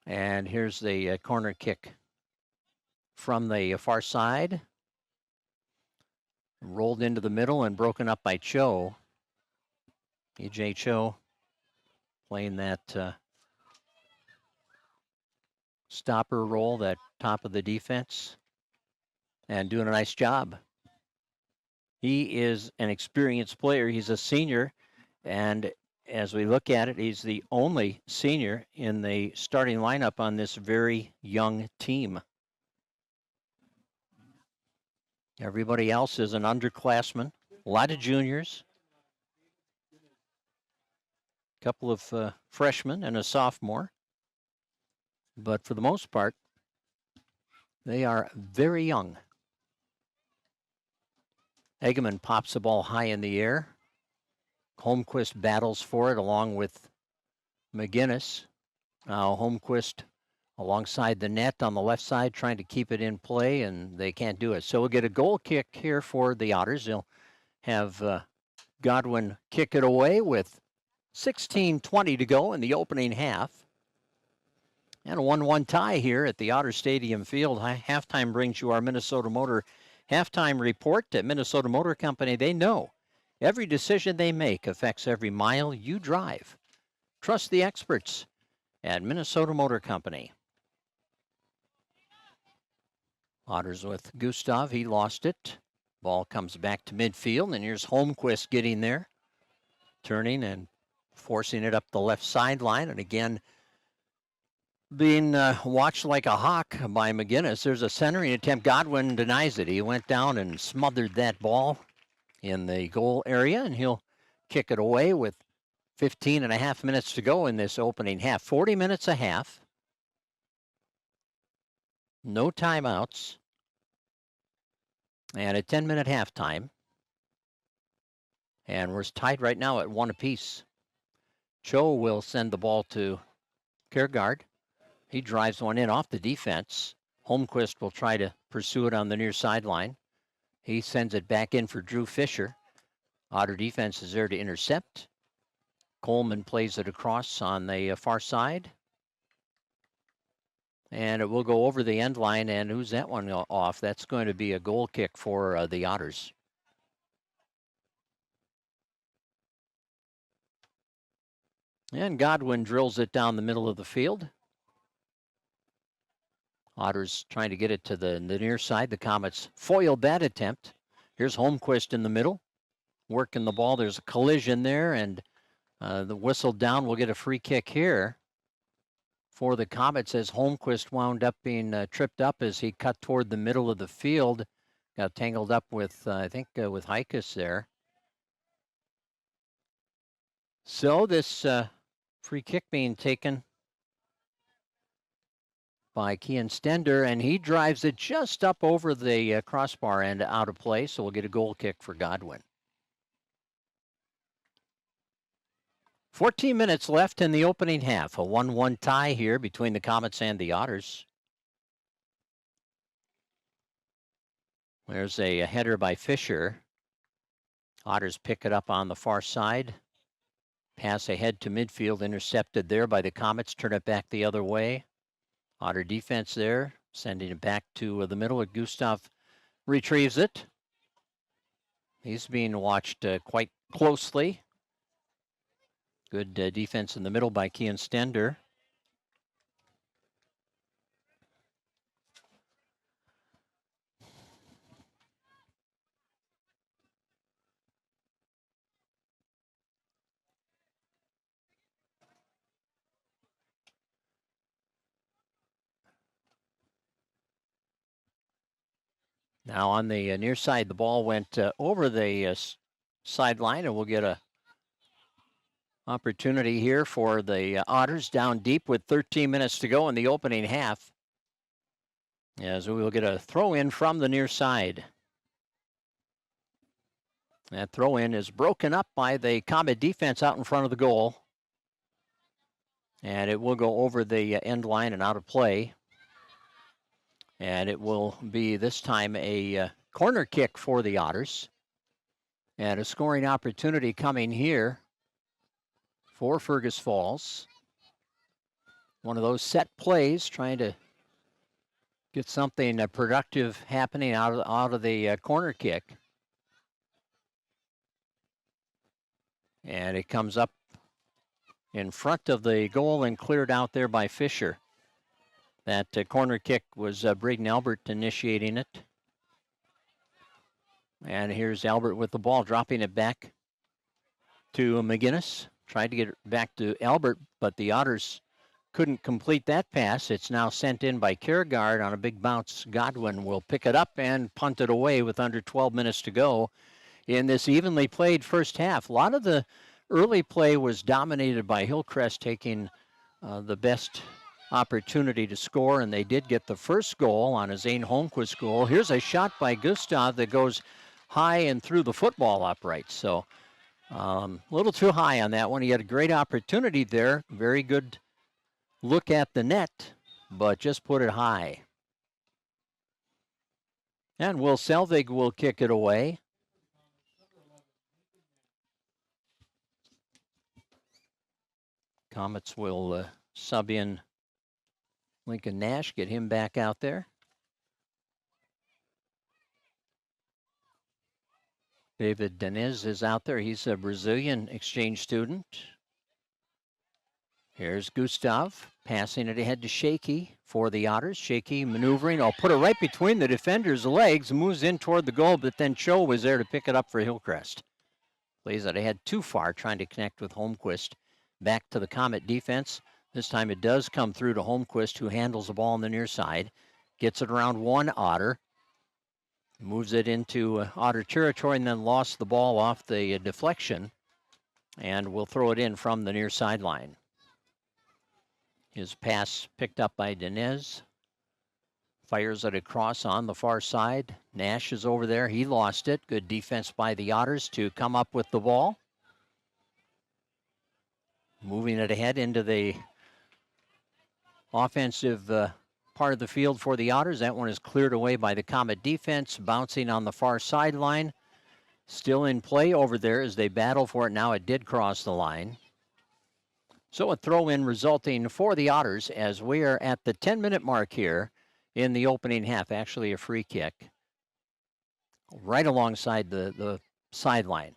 And here's the corner kick from the far side. Rolled into the middle and broken up by Cho. E.J. Cho playing that stopper role, that top of the defense, and doing a nice job. He is an experienced player. He's a senior, and as we look at it, he's the only senior in the starting lineup on this very young team. Everybody else is an underclassman. A lot of juniors. A couple of freshmen and a sophomore. But for the most part, they are very young. Eggman pops the ball high in the air. Holmquist battles for it along with McGinnis. Now Holmquist alongside the net on the left side trying to keep it in play, and they can't do it. So we'll get a goal kick here for the Otters. They'll have Godwin kick it away with 16:20 to go in the opening half. And a 1-1 tie here at the Otter Stadium field. Halftime brings you our Minnesota Motor halftime report. At Minnesota Motor Company, they know every decision they make affects every mile you drive. Trust the experts at Minnesota Motor Company. Otters with Gustav. He lost it. Ball comes back to midfield, and here's Holmquist getting there. Turning and forcing it up the left sideline, and again being watched like a hawk by McGinnis. There's a centering attempt. Godwin denies it. He went down and smothered that ball in the goal area, and he'll kick it away with 15 and a half minutes to go in this opening half. 40 minutes a half. No timeouts. And a 10-minute halftime. And we're tied right now at 1 apiece. Cho will send the ball to Kiergaard. He drives one in off the defense. Holmquist will try to pursue it on the near sideline. He sends it back in for Drew Fisher. Otter defense is there to intercept. Coleman plays it across on the far side. And it will go over the end line. And who's that one off? That's going to be a goal kick for the Otters. And Godwin drills it down the middle of the field. Otters trying to get it to the near side. The Comets foiled that attempt. Here's Holmquist in the middle, working the ball. There's a collision there, and the whistle down will get a free kick here for the Comets as Holmquist wound up being tripped up as he cut toward the middle of the field. Got tangled up with, I think, with Heikus there. So this free kick being taken by Kian Stender, and he drives it just up over the crossbar and out of play, so we'll get a goal kick for Godwin. 14 minutes left in the opening half. A 1-1 tie here between the Comets and the Otters. There's a header by Fisher. Otters pick it up on the far side. Pass ahead to midfield, intercepted there by the Comets. Turn it back the other way. Otter defense there, sending it back to the middle. Gustav retrieves it. He's being watched quite closely. Good defense in the middle by Kian Stender. Now on the near side, the ball went over the sideline, and we'll get a opportunity here for the Otters down deep with 13 minutes to go in the opening half. As we will get a throw in from the near side. That throw in is broken up by the Comet defense out in front of the goal. And it will go over the end line and out of play. And it will be this time a corner kick for the Otters. And a scoring opportunity coming here for Fergus Falls. One of those set plays, trying to get something productive happening out of the corner kick. And it comes up in front of the goal and cleared out there by Fisher. That corner kick was Braden Albert initiating it. And here's Albert with the ball, dropping it back to McGinnis. Tried to get it back to Albert, but the Otters couldn't complete that pass. It's now sent in by Kiergaard on a big bounce. Godwin will pick it up and punt it away with under 12 minutes to go in this evenly played first half. A lot of the early play was dominated by Hillcrest taking the best opportunity to score, and they did get the first goal on a Zane Holmquist goal. Here's a shot by Gustav that goes high and through the football upright. So a little too high on that one. He had a great opportunity there. Very good look at the net, but just put it high. And Will Selvig will kick it away. Comets will sub in Lincoln Nash, get him back out there. David Denez is out there. He's a Brazilian exchange student. Here's Gustav passing it ahead to Shaky for the Otters. Shaky maneuvering. Put it right between the defender's legs, moves in toward the goal, but then Cho was there to pick it up for Hillcrest. Plays it ahead too far, trying to connect with Holmquist. back to the Comet defense. This time it does come through to Holmquist, who handles the ball on the near side. Gets it around one Otter. Moves it into Otter territory and then lost the ball off the deflection. And will throw it in from the near sideline. His pass picked up by Dinez. Fires it across on the far side. Nash is over there. He lost it. Good defense by the Otters to come up with the ball. Moving it ahead into the offensive part of the field for the Otters. That one is cleared away by the Comet defense. Bouncing on the far sideline. Still in play over there as they battle for it. Now it did cross the line. So a throw-in resulting for the Otters as we are at the 10-minute mark here in the opening half. Actually a free kick right alongside the sideline.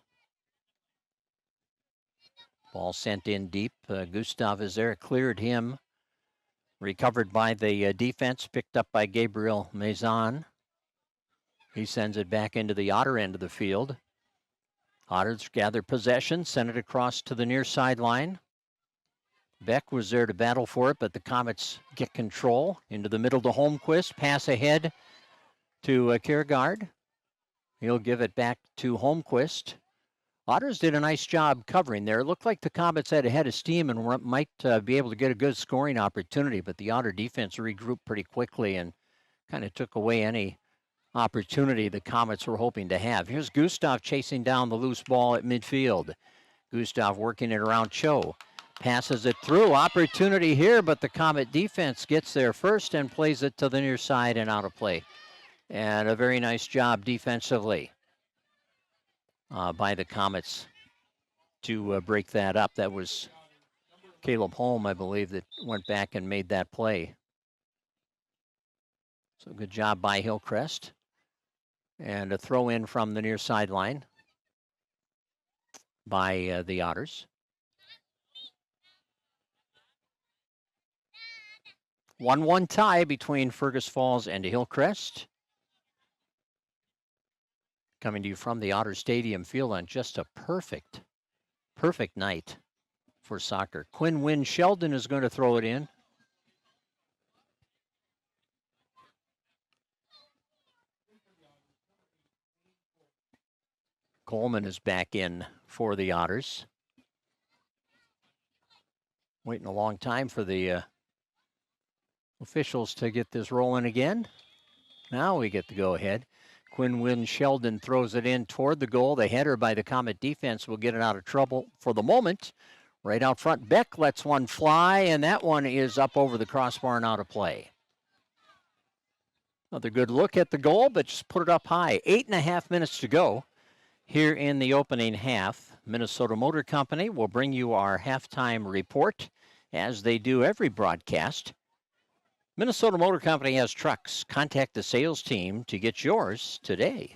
Ball sent in deep. Gustav is there. Cleared him. Recovered by the defense. Picked up by Gabriel Maison. He sends it back into the Otter end of the field. Otters gather possession. Send it across to the near sideline. Beck was there to battle for it, but the Comets get control. Into the middle to Holmquist. Pass ahead to Kiergaard. He'll give it back to Holmquist. Otters did a nice job covering there. It looked like the Comets had a head of steam and might be able to get a good scoring opportunity, but the Otter defense regrouped pretty quickly and kind of took away any opportunity the Comets were hoping to have. Here's Gustav chasing down the loose ball at midfield. Gustav working it around Cho. Passes it through. Opportunity here, but the Comet defense gets there first and plays it to the near side and out of play. And a very nice job defensively by the Comets to break that up. That was Caleb Holm, I believe, that went back and made that play. So good job by Hillcrest. And a throw in from the near sideline by the Otters. 1-1 tie between Fergus Falls and Hillcrest. Coming to you from the Otter Stadium field on just a perfect night for soccer. Quinn Wynn Sheldon is going to throw it in. Coleman is back in for the Otters. Waiting a long time for the officials to get this rolling again. Now we get the go-ahead. Quinn Wynn Sheldon throws it in toward the goal. The header by the Comet defense will get it out of trouble for the moment. Right out front, Beck lets one fly, and that one is up over the crossbar and out of play. Another good look at the goal, but just put it up high. 8.5 minutes to go here in the opening half. Minnesota Motor Company will bring you our halftime report, as they do every broadcast. Minnesota Motor Company has trucks. Contact the sales team to get yours today.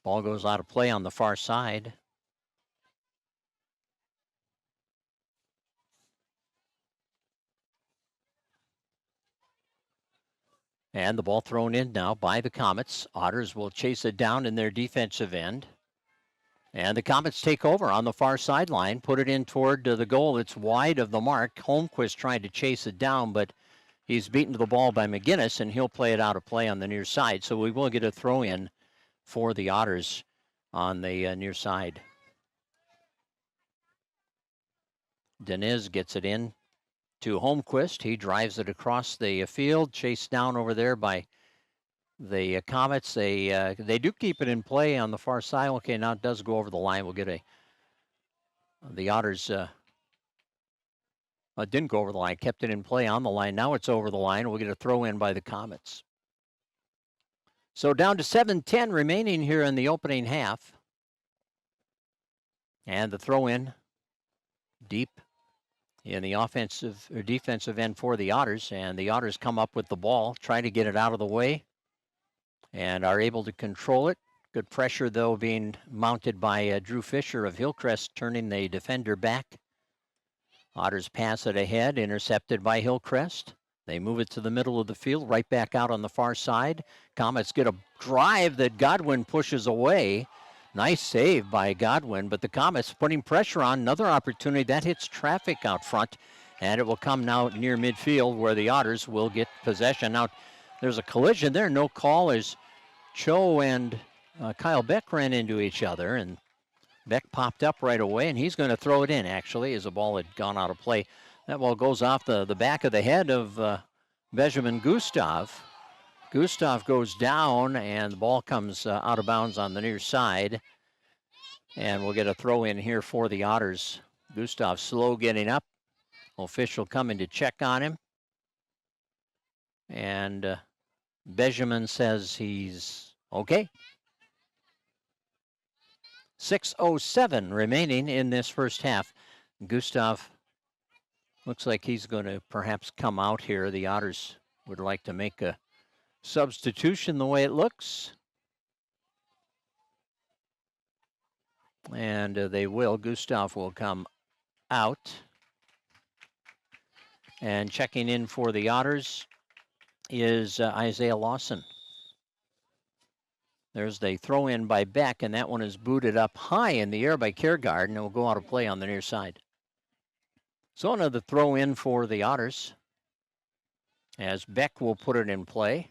Ball goes out of play on the far side. And the ball thrown in now by the Comets. Otters will chase it down in their defensive end. And the Comets take over on the far sideline, put it in toward the goal. It's wide of the mark. Holmquist tried to chase it down, but he's beaten to the ball by McGinnis, and he'll play it out of play on the near side. So we will get a throw in for the Otters on the near side. Deniz gets it in to Holmquist. He drives it across the field, chased down over there by the Comets. They do keep it in play on the far side. Okay, now it does go over the line. We'll get the Otters didn't go over the line, kept it in play on the line. Now it's over the line. We'll get a throw in by the Comets. So down to 7:10 remaining here in the opening half. And the throw in deep in the offensive or defensive end for the Otters. And the Otters come up with the ball, try to get it out of the way, and are able to control it. Good pressure, though, being mounted by Drew Fisher of Hillcrest, turning the defender back. Otters pass it ahead, intercepted by Hillcrest. They move it to the middle of the field, right back out on the far side. Comets get a drive that Godwin pushes away. Nice save by Godwin, but the Comets putting pressure on. Another opportunity. That hits traffic out front, and it will come now near midfield where the Otters will get possession. Now, there's a collision there. No call as Cho and Kyle Beck ran into each other, and Beck popped up right away, and he's going to throw it in, actually, as the ball had gone out of play. That ball goes off the back of the head of Benjamin Gustav. Gustav goes down, and the ball comes out of bounds on the near side. And we'll get a throw in here for the Otters. Gustav slow getting up. Official coming to check on him. And Benjamin says he's okay. 6:07 remaining in this first half. Gustav looks like he's going to perhaps come out here. The Otters would like to make a substitution the way it looks. And they will. Gustav will come out. And checking in for the Otters is Isaiah Lawson. There's the throw in by Beck, and that one is booted up high in the air by Kiergaard, and it will go out of play on the near side. So another throw in for the Otters, as Beck will put it in play.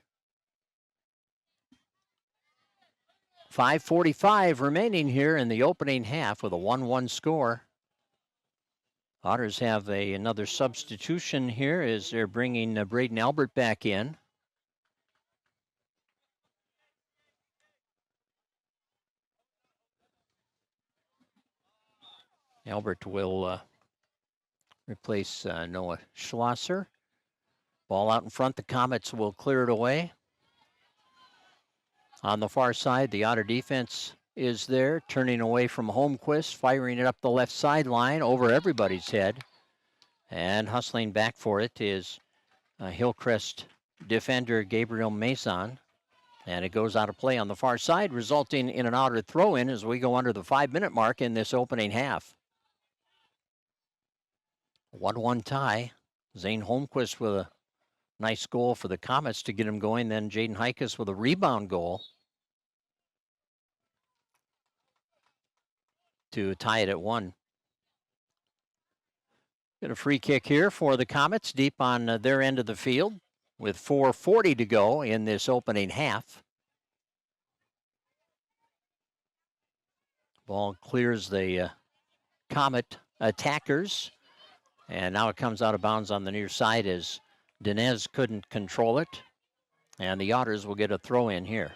5:45 remaining here in the opening half with a 1-1 score. Otters have another substitution here as they're bringing Braden Albert back in. Albert will replace Noah Schlosser. Ball out in front. The Comets will clear it away. On the far side, the Otter defense is there, turning away from Holmquist, firing it up the left sideline over everybody's head. And hustling back for it is Hillcrest defender Gabriel Mason. And it goes out of play on the far side, resulting in an Otter throw-in as we go under the 5-minute mark in this opening half. 1-1 tie. Zane Holmquist with a nice goal for the Comets to get him going. Then Jaden Heikus with a rebound goal to tie it at 1. Get a free kick here for the Comets deep on their end of the field with 4:40 to go in this opening half. Ball clears the Comet attackers, and now it comes out of bounds on the near side as Dinez couldn't control it, and the Otters will get a throw in here.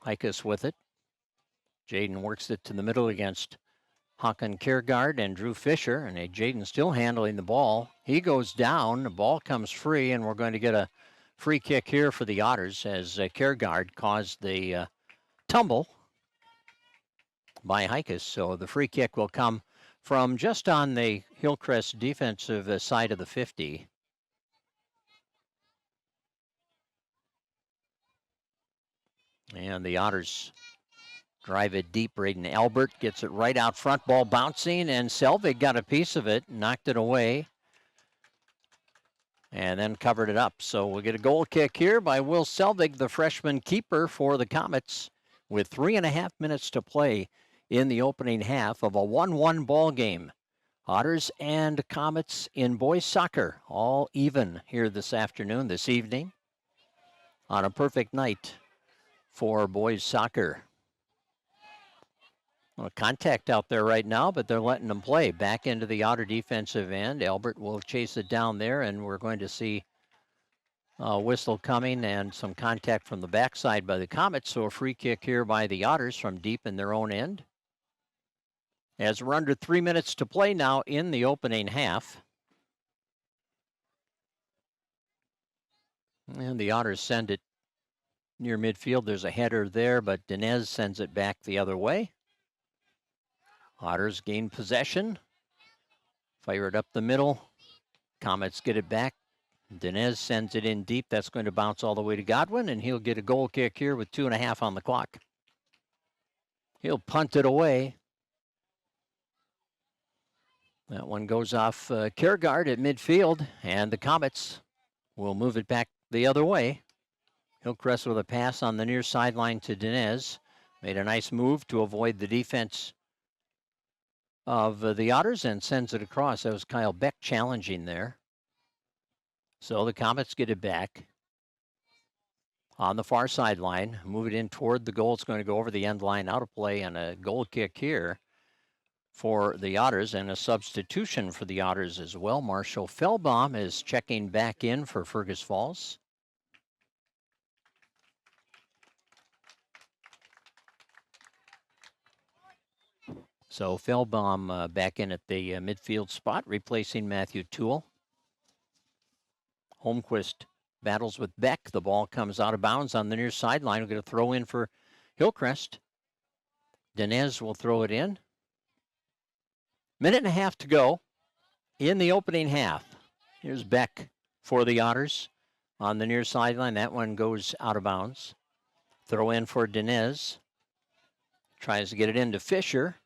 Heikus with it. Jaden works it to the middle against Håkon Kiergaard and Drew Fisher, and Jaden still handling the ball. He goes down, the ball comes free, and we're going to get a free kick here for the Otters as Kiergaard caused the tumble by Heikus. So the free kick will come from just on the Hillcrest defensive side of the 50. And the Otters drive it deep. Braden Albert gets it right out front. Ball bouncing, and Selvig got a piece of it, knocked it away, and then covered it up. So we'll get a goal kick here by Will Selvig, the freshman keeper for the Comets, with 3.5 minutes to play in the opening half of a 1-1 ball game. Otters and Comets in boys soccer, all even here this evening, on a perfect night for boys soccer. Well, contact out there right now, but they're letting them play. Back into the Otter defensive end. Albert will chase it down there, and we're going to see a whistle coming and some contact from the backside by the Comets. So a free kick here by the Otters from deep in their own end. As we're under 3 minutes to play now in the opening half. And the Otters send it near midfield. There's a header there, but Dinez sends it back the other way. Otters gain possession. Fire it up the middle. Comets get it back. Dinez sends it in deep. That's going to bounce all the way to Godwin, and he'll get a goal kick here with 2.5 on the clock. He'll punt it away. That one goes off Kiergaard at midfield, and the Comets will move it back the other way. Hillcrest with a pass on the near sideline to Dinez. Made a nice move to avoid the defense of the Otters and sends it across. That was Kyle Beck challenging there. So the Comets get it back on the far sideline. Move it in toward the goal. It's going to go over the end line, out of play, and a goal kick here for the Otters, and a substitution for the Otters as well. Marshall Feldbaum is checking back in for Fergus Falls. So Feldbaum back in at the midfield spot, replacing Matthew Toole. Holmquist battles with Beck. The ball comes out of bounds on the near sideline. We're going to throw in for Hillcrest. Dinez will throw it in. Minute and a half to go in the opening half. Here's Beck for the Otters on the near sideline. That one goes out of bounds. Throw in for Dinez. Tries to get it into Fisher.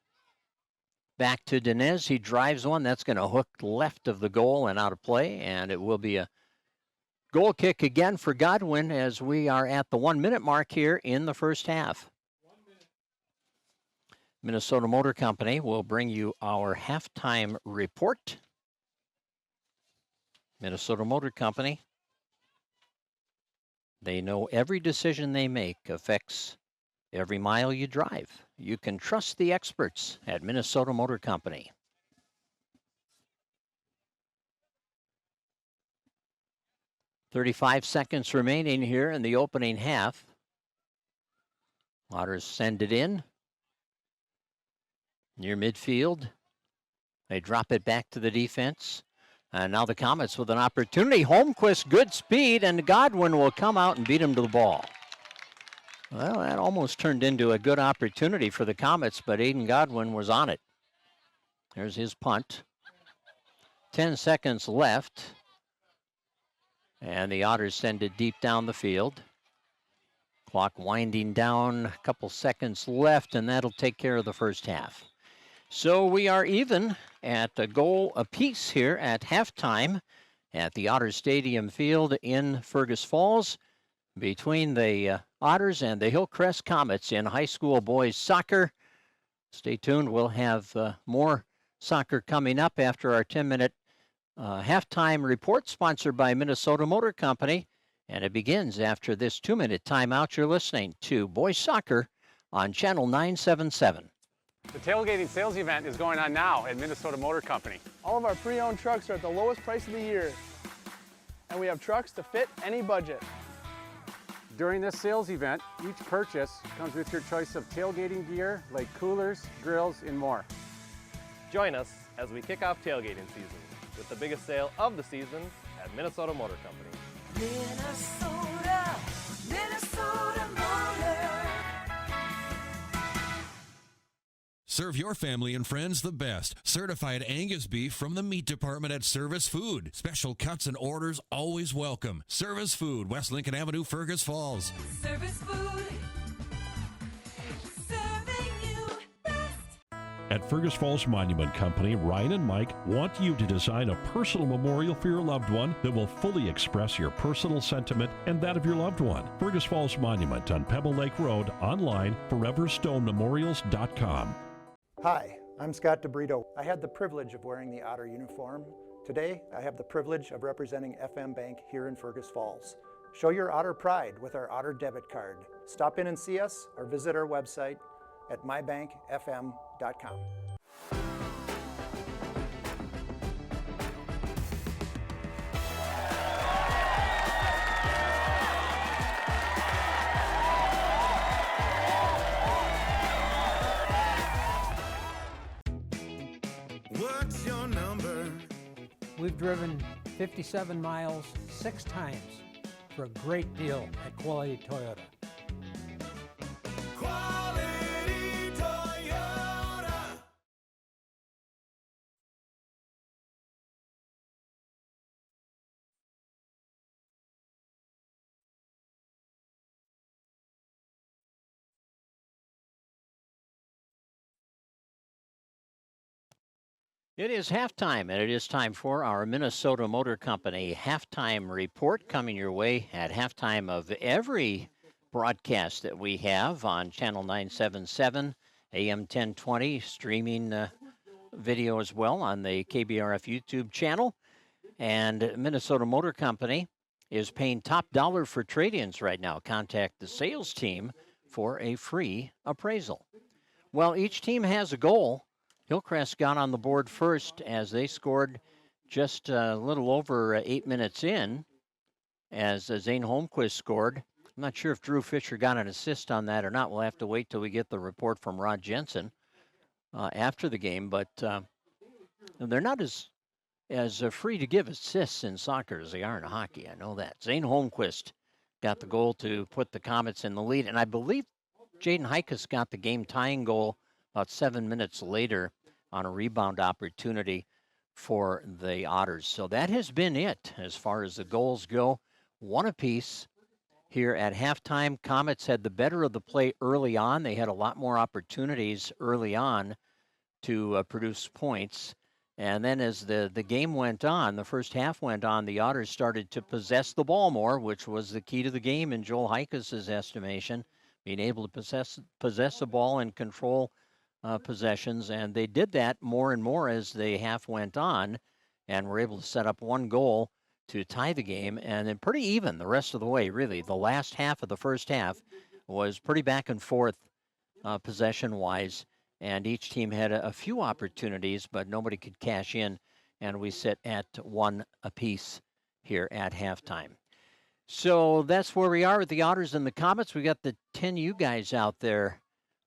Back to Dinez. He drives one. That's going to hook left of the goal and out of play. And it will be a goal kick again for Godwin as we are at the 1 minute mark here in the first half. Minnesota Motor Company will bring you our halftime report. Minnesota Motor Company. They know every decision they make affects every mile you drive. You can trust the experts at Minnesota Motor Company. "35 seconds remaining here in the opening half. Otters send it in. Near midfield. They drop it back to the defense. And now the Comets with an opportunity. Holmquist, good speed, and Godwin will come out and beat him to the ball. Well, that almost turned into a good opportunity for the Comets, but Aiden Godwin was on it. There's his punt. 10 seconds left. And the Otters send it deep down the field. Clock winding down, a couple seconds left, and that'll take care of the first half. So we are even at a goal apiece here at halftime at the Otter Stadium field in Fergus Falls between the Otters and the Hillcrest Comets in high school boys soccer. Stay tuned. We'll have more soccer coming up after our 10-minute halftime report sponsored by Minnesota Motor Company. And it begins after this 2-minute timeout. You're listening to Boys Soccer on Channel 977. The tailgating sales event is going on now at Minnesota Motor Company. All of our pre-owned trucks are at the lowest price of the year. And we have trucks to fit any budget. During this sales event, each purchase comes with your choice of tailgating gear like coolers, grills, and more. Join us as we kick off tailgating season with the biggest sale of the season at Minnesota Motor Company. Minnesota, Minnesota Motor. Serve your family and friends the best. Certified Angus beef from the meat department at Service Food. Special cuts and orders always welcome. Service Food, West Lincoln Avenue, Fergus Falls. Service Food. Serving you best. At Fergus Falls Monument Company, Ryan and Mike want you to design a personal memorial for your loved one that will fully express your personal sentiment and that of your loved one. Fergus Falls Monument on Pebble Lake Road, online, foreverstonememorials.com. Hi, I'm Scott DeBrito. I had the privilege of wearing the Otter uniform. Today, I have the privilege of representing FM Bank here in Fergus Falls. Show your Otter pride with our Otter debit card. Stop in and see us or visit our website at mybankfm.com. What's your number? We've driven 57 miles 6 times for a great deal at Quality Toyota. Quality Toyota. It is halftime, and it is time for our Minnesota Motor Company halftime report coming your way at halftime of every broadcast that we have on Channel 977, AM 1020, streaming video as well on the KBRF YouTube channel. And Minnesota Motor Company is paying top dollar for trade-ins right now. Contact the sales team for a free appraisal. Well, each team has a goal. Hillcrest got on the board first as they scored just a little over 8 minutes in as Zane Holmquist scored. I'm not sure if Drew Fisher got an assist on that or not. We'll have to wait till we get the report from Rod Jensen after the game. But they're not as free to give assists in soccer as they are in hockey. I know that. Zane Holmquist got the goal to put the Comets in the lead. And I believe Jaden Heikus got the game-tying goal about 7 minutes later on a rebound opportunity for the Otters. So that has been it as far as the goals go. One apiece here at halftime. Comets had the better of the play early on. They had a lot more opportunities early on to produce points. And then as the game went on, the first half went on, the Otters started to possess the ball more, which was the key to the game in Joel Heikus' estimation, being able to possess the ball and control possessions, and they did that more and more as the half went on and were able to set up one goal to tie the game, and then pretty even the rest of the way, really. The last half of the first half was pretty back and forth possession-wise, and each team had a few opportunities, but nobody could cash in, and we sit at one apiece here at halftime. So that's where we are with the Otters and the Comets. We got the 10U guys out there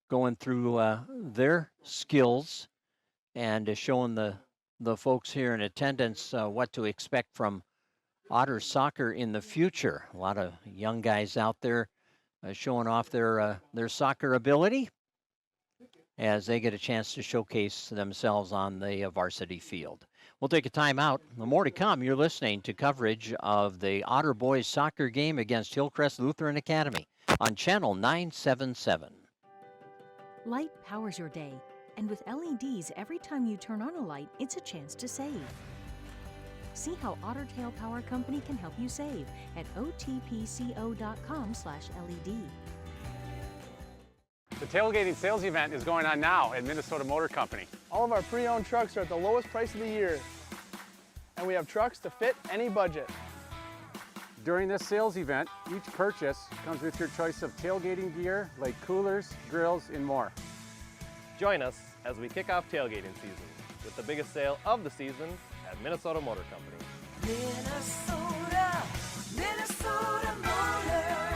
going through their skills and showing the folks here in attendance what to expect from Otter soccer in the future. A lot of young guys out there showing off their soccer ability as they get a chance to showcase themselves on the varsity field. We'll take a time out. More to come. You're listening to coverage of the Otter boys soccer game against Hillcrest Lutheran Academy on Channel 977. Light powers your day, and with LEDs, every time you turn on a light, it's a chance to save. See how Otter Tail Power Company can help you save at otpco.com/LED. The tailgating sales event is going on now at Minnesota Motor Company. All of our pre-owned trucks are at the lowest price of the year. And we have trucks to fit any budget. During this sales event, each purchase comes with your choice of tailgating gear like coolers, grills, and more. Join us as we kick off tailgating season with the biggest sale of the season at Minnesota Motor Company. Minnesota, Minnesota Motor.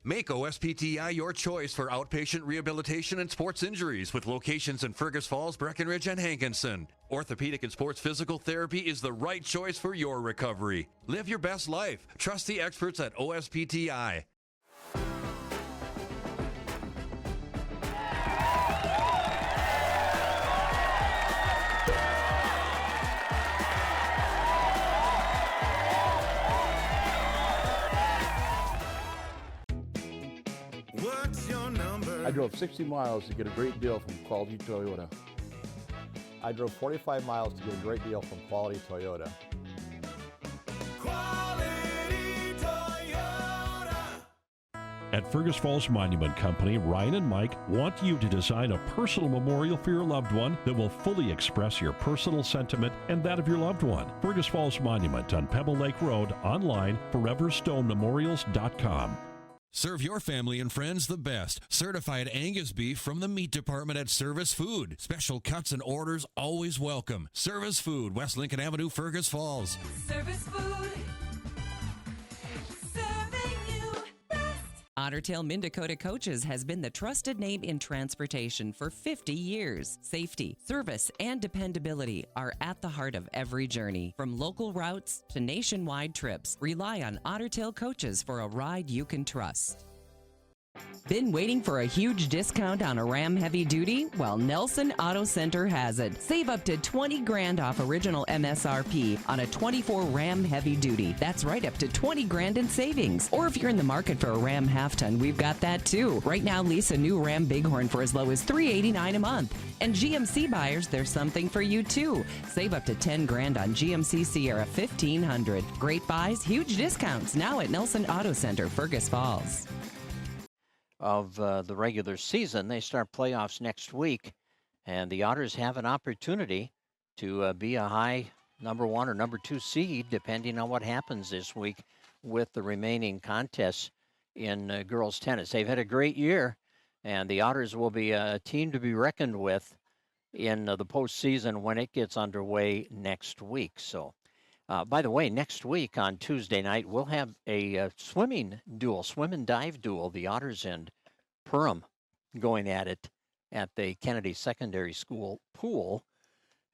Make OSPTI your choice for outpatient rehabilitation and sports injuries with locations in Fergus Falls, Breckenridge, and Hankinson. Orthopedic and sports physical therapy is the right choice for your recovery. Live your best life. Trust the experts at OSPTI. What's your number? I drove 60 miles to get a great deal from Quality Toyota. I drove 45 miles to get a great deal from Quality Toyota. Quality Toyota. At Fergus Falls Monument Company, Ryan and Mike want you to design a personal memorial for your loved one that will fully express your personal sentiment and that of your loved one. Fergus Falls Monument on Pebble Lake Road, online, foreverstonememorials.com. Serve your family and friends the best. Certified Angus beef from the meat department at Service Food. Special cuts and orders always welcome. Service Food, West Lincoln Avenue, Fergus Falls. Service food. Serving you best. Otter Tail Minn-Dakota Coaches has been the trusted name in transportation for 50 years. Safety, service, and dependability are at the heart of every journey. From local routes to nationwide trips, rely on Otter Tail Coaches for a ride you can trust. Been waiting for a huge discount on a Ram Heavy Duty? Well, Nelson Auto Center has it. Save up to 20 grand off original MSRP on a 24 Ram Heavy Duty. That's right, up to 20 grand in savings. Or if you're in the market for a Ram half-ton, we've got that too. Right now, lease a new Ram Bighorn for as low as $389 a month. And GMC buyers, there's something for you too. Save up to 10 grand on GMC Sierra 1500. Great buys, huge discounts now at Nelson Auto Center, Fergus Falls. Of the regular season. They start playoffs next week, and the Otters have an opportunity to be a high number 1 or number 2 seed, depending on what happens this week with the remaining contests in girls tennis. They've had a great year, and the Otters will be a team to be reckoned with in the postseason when it gets underway next week. So, by the way, next week on Tuesday night, we'll have a swimming duel, swim and dive duel, the Otters and Perham going at it at the Kennedy Secondary School pool.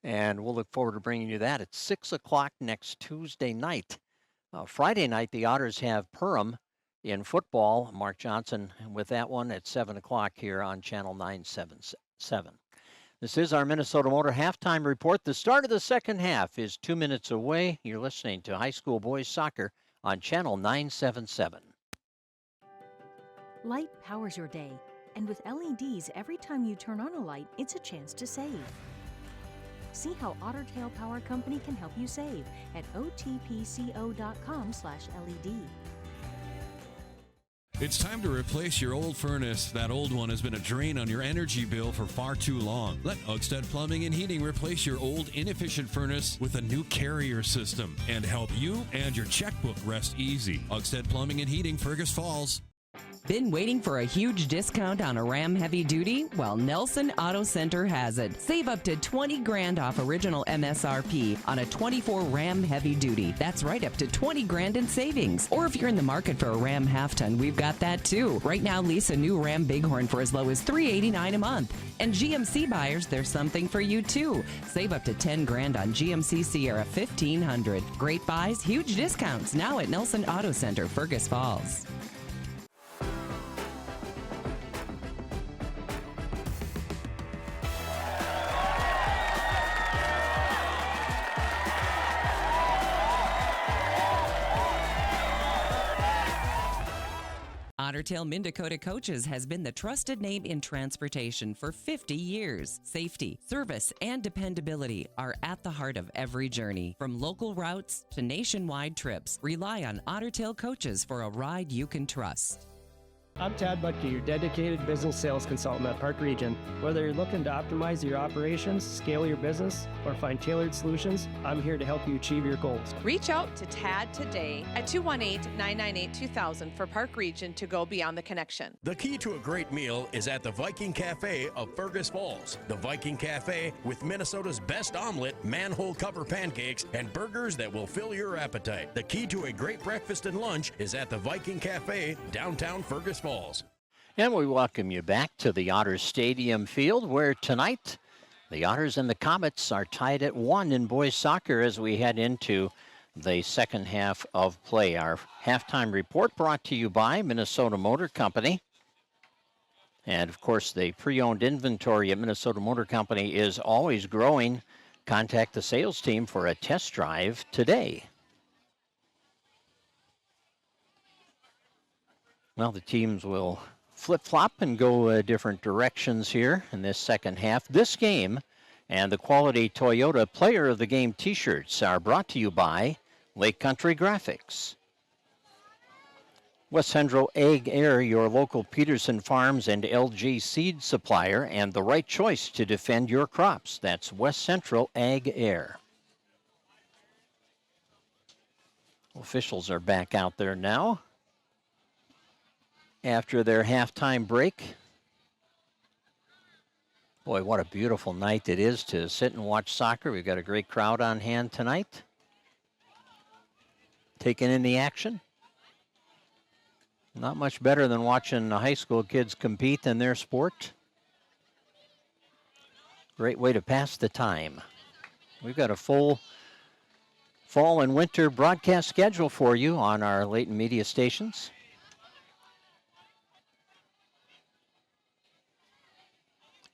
And we'll look forward to bringing you that at 6 o'clock next Tuesday night. Friday night, the Otters have Perham in football. Mark Johnson with that one at 7 o'clock here on Channel 977. This is our Minnesota Motor Halftime Report. The start of the second half is 2 minutes away. You're listening to high school boys soccer on Channel 977. Light powers your day, and with LEDs, every time you turn on a light, it's a chance to save. See how Otter Tail Power Company can help you save at otpco.com/LED. It's time to replace your old furnace. That old one has been a drain on your energy bill for far too long. Let Ugstead Plumbing and Heating replace your old inefficient furnace with a new carrier system and help you and your checkbook rest easy. Ugstead Plumbing and Heating, Fergus Falls. Been waiting for a huge discount on a Ram Heavy Duty? Well, Nelson Auto Center has it. Save up to 20 grand off original MSRP on a 24 Ram Heavy Duty. That's right, up to 20 grand in savings. Or if you're in the market for a Ram half-ton, we've got that too. Right now, lease a new Ram Bighorn for as low as $389 a month. And GMC buyers, there's something for you too. Save up to 10 grand on GMC Sierra 1500. Great buys, huge discounts now at Nelson Auto Center, Fergus Falls. Otter Tail Minn-Dakota Coaches has been the trusted name in transportation for 50 years. Safety, service, and dependability are at the heart of every journey. From local routes to nationwide trips, rely on Otter Tail Coaches for a ride you can trust. I'm Tad Butke, your dedicated business sales consultant at Park Region. Whether you're looking to optimize your operations, scale your business, or find tailored solutions, I'm here to help you achieve your goals. Reach out to Tad today at 218-998-2000 for Park Region to go beyond the connection. The key to a great meal is at the Viking Cafe of Fergus Falls. The Viking Cafe with Minnesota's best omelet, manhole cover pancakes, and burgers that will fill your appetite. The key to a great breakfast and lunch is at the Viking Cafe, downtown Fergus Falls. And we welcome you back to the Otters Stadium field, where tonight the Otters and the Comets are tied at 1 in boys soccer as we head into the second half of play. Our halftime report brought to you by Minnesota Motor Company. And, of course, the pre-owned inventory at Minnesota Motor Company is always growing. Contact the sales team for a test drive today. Well, the teams will flip-flop and go different directions here in this second half. This game and the quality Toyota Player of the Game t-shirts are brought to you by Lake Country Graphics. West Central Ag Air, your local Peterson Farms and LG seed supplier, and the right choice to defend your crops. That's West Central Ag Air. Officials are back out there now after their halftime break. Boy, what a beautiful night it is to sit and watch soccer. We've got a great crowd on hand tonight, taking in the action. Not much better than watching the high school kids compete in their sport. Great way to pass the time. We've got a full fall and winter broadcast schedule for you on our Layton media stations.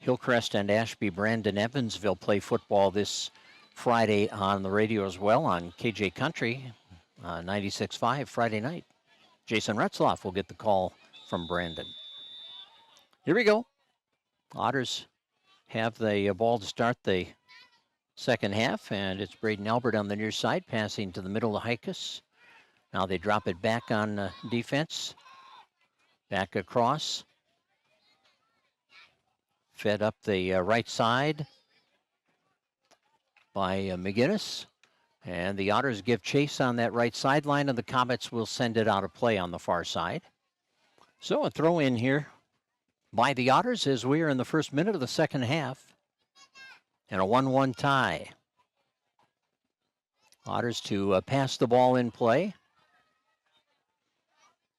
Hillcrest and Ashby Brandon Evansville play football this Friday on the radio as well on KJ Country, 96.5 Friday night. Jason Retzloff will get the call from Brandon. Here we go. Otters have the ball to start the second half, and it's Braden Albert on the near side, passing to the middle of Hikus. Now they drop it back on defense. Back across. Fed up the right side by McGinnis. And the Otters give chase on that right sideline, and the Comets will send it out of play on the far side. So a throw in here by the Otters as we are in the first minute of the second half. And a 1-1 tie. Otters to pass the ball in play.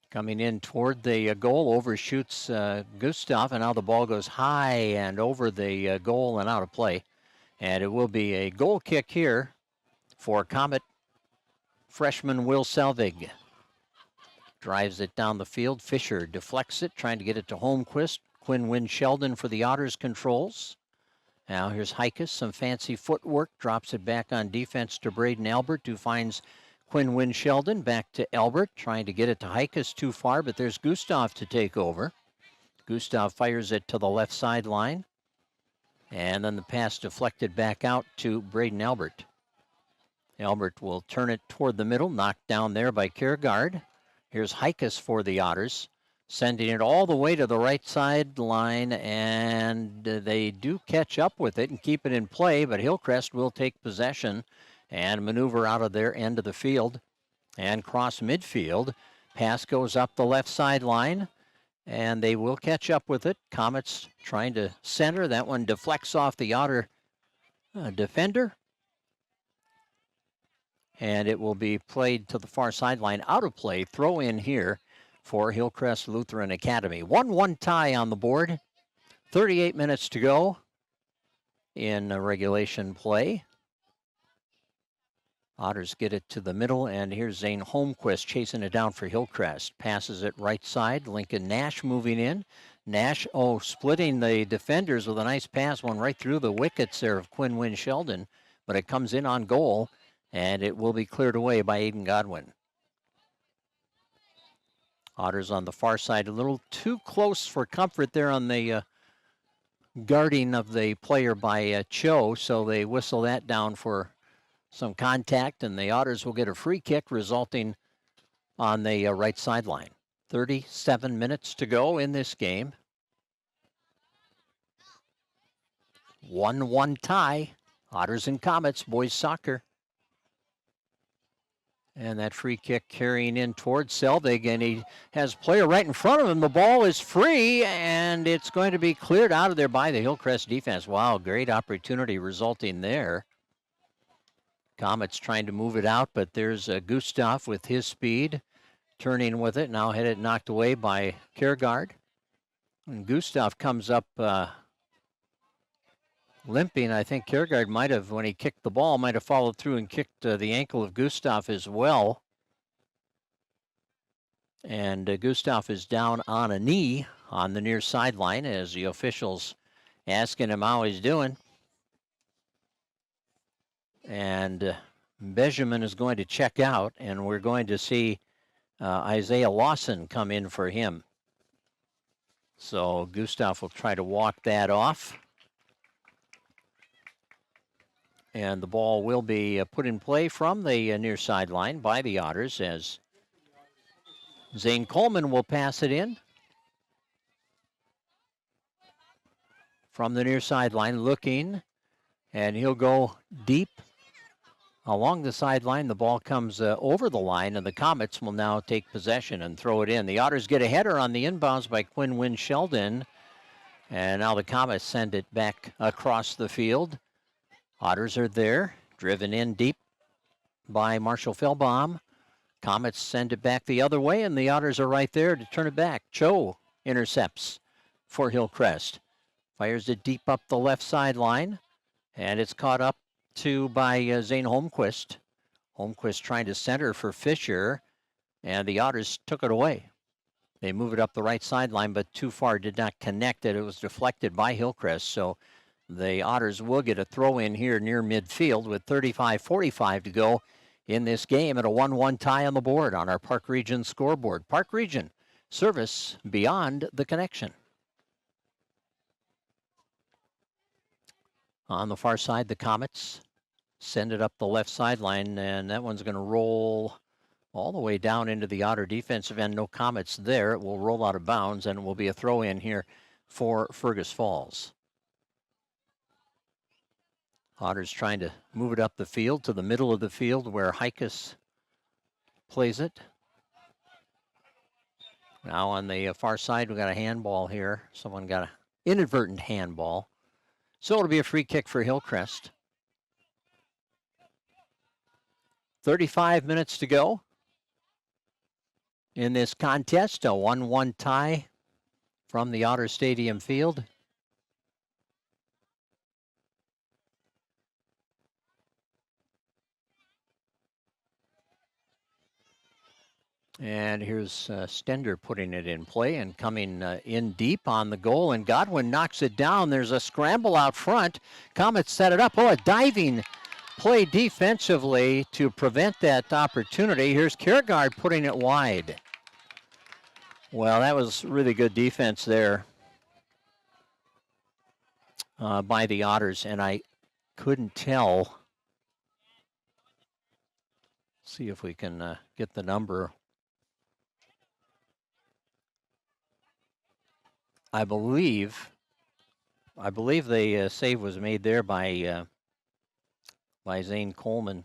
Coming in toward the goal, overshoots Gustav, and now the ball goes high and over the goal and out of play. And it will be a goal kick here for Comet freshman Will Selvig. Drives it down the field. Fisher deflects it, trying to get it to Holmquist. Quinn Wynn Sheldon for the Otters controls. Now here's Hikus, some fancy footwork, drops it back on defense to Braden Albert, who finds Quinn Wynn Sheldon back to Albert, trying to get it to Hikus too far, but there's Gustav to take over. Gustav fires it to the left sideline. And then the pass deflected back out to Braden Albert. Albert will turn it toward the middle, knocked down there by Kiergaard. Here's Hikus for the Otters, sending it all the way to the right sideline, and they do catch up with it and keep it in play, but Hillcrest will take possession and maneuver out of their end of the field and cross midfield. Pass goes up the left sideline, and they will catch up with it. Comets trying to center. That one deflects off the Otter defender. And it will be played to the far sideline, out of play. Throw in here for Hillcrest Lutheran Academy. 1-1 tie on the board. 38 minutes to go in regulation play. Otters get it to the middle, and here's Zane Holmquist chasing it down for Hillcrest. Passes it right side. Lincoln Nash moving in. Nash, splitting the defenders with a nice pass, one right through the wickets there of Quinn Wynn Sheldon, but it comes in on goal, and it will be cleared away by Aiden Godwin. Otters on the far side, a little too close for comfort there on the guarding of the player by Cho, so they whistle that down for some contact, and the Otters will get a free kick resulting on the right sideline. 37 minutes to go in this game. 1-1 tie. Otters and Comets, boys soccer. And that free kick carrying in towards Selvig, and he has player right in front of him. The ball is free, and it's going to be cleared out of there by the Hillcrest defense. Wow, great opportunity resulting there. Comets trying to move it out, but there's Gustav with his speed, turning with it. Now had it knocked away by Kiergaard. And Gustav comes up limping. I think Kiergaard might have, when he kicked the ball, might have followed through and kicked the ankle of Gustav as well. And Gustav is down on a knee on the near sideline as the officials asking him how he's doing. And Benjamin is going to check out, and we're going to see Isaiah Lawson come in for him. So Gustav will try to walk that off. And the ball will be put in play from the near sideline by the Otters as Zane Coleman will pass it in. From the near sideline, looking, and he'll go deep along the sideline. The ball comes over the line, and the Comets will now take possession and throw it in. The Otters get a header on the inbounds by Quinn Wynn Sheldon, and now the Comets send it back across the field. Otters are there, driven in deep by Marshall Fellbaum. Comets send it back the other way, and the Otters are right there to turn it back. Cho intercepts for Hillcrest. Fires it deep up the left sideline, and it's caught up to by Zane Holmquist. Holmquist trying to center for Fisher, and the Otters took it away. They move it up the right sideline, but too far, did not connect it. It was deflected by Hillcrest, so the Otters will get a throw in here near midfield with 35-45 to go in this game, and a 1-1 tie on the board on our Park Region scoreboard. Park Region, service beyond the connection. On the far side, the Comets send it up the left sideline, and that one's going to roll all the way down into the Otter defensive end. No Comets there. It will roll out of bounds, and it will be a throw in here for Fergus Falls. Otters trying to move it up the field to the middle of the field where Hikus plays it. Now on the far side, we got a handball here. Someone got an inadvertent handball. So it'll be a free kick for Hillcrest. 35 minutes to go in this contest. A 1-1 tie from the Otter Stadium field. And here's Stender putting it in play and coming in deep on the goal, and Godwin knocks it down. There's a scramble out front. Comets set it up. Oh, a diving play defensively to prevent that opportunity. Here's Kiergaard putting it wide. Well, that was really good defense there by the Otters, and I couldn't tell. See if we can get the number. I believe the save was made there by Zane Coleman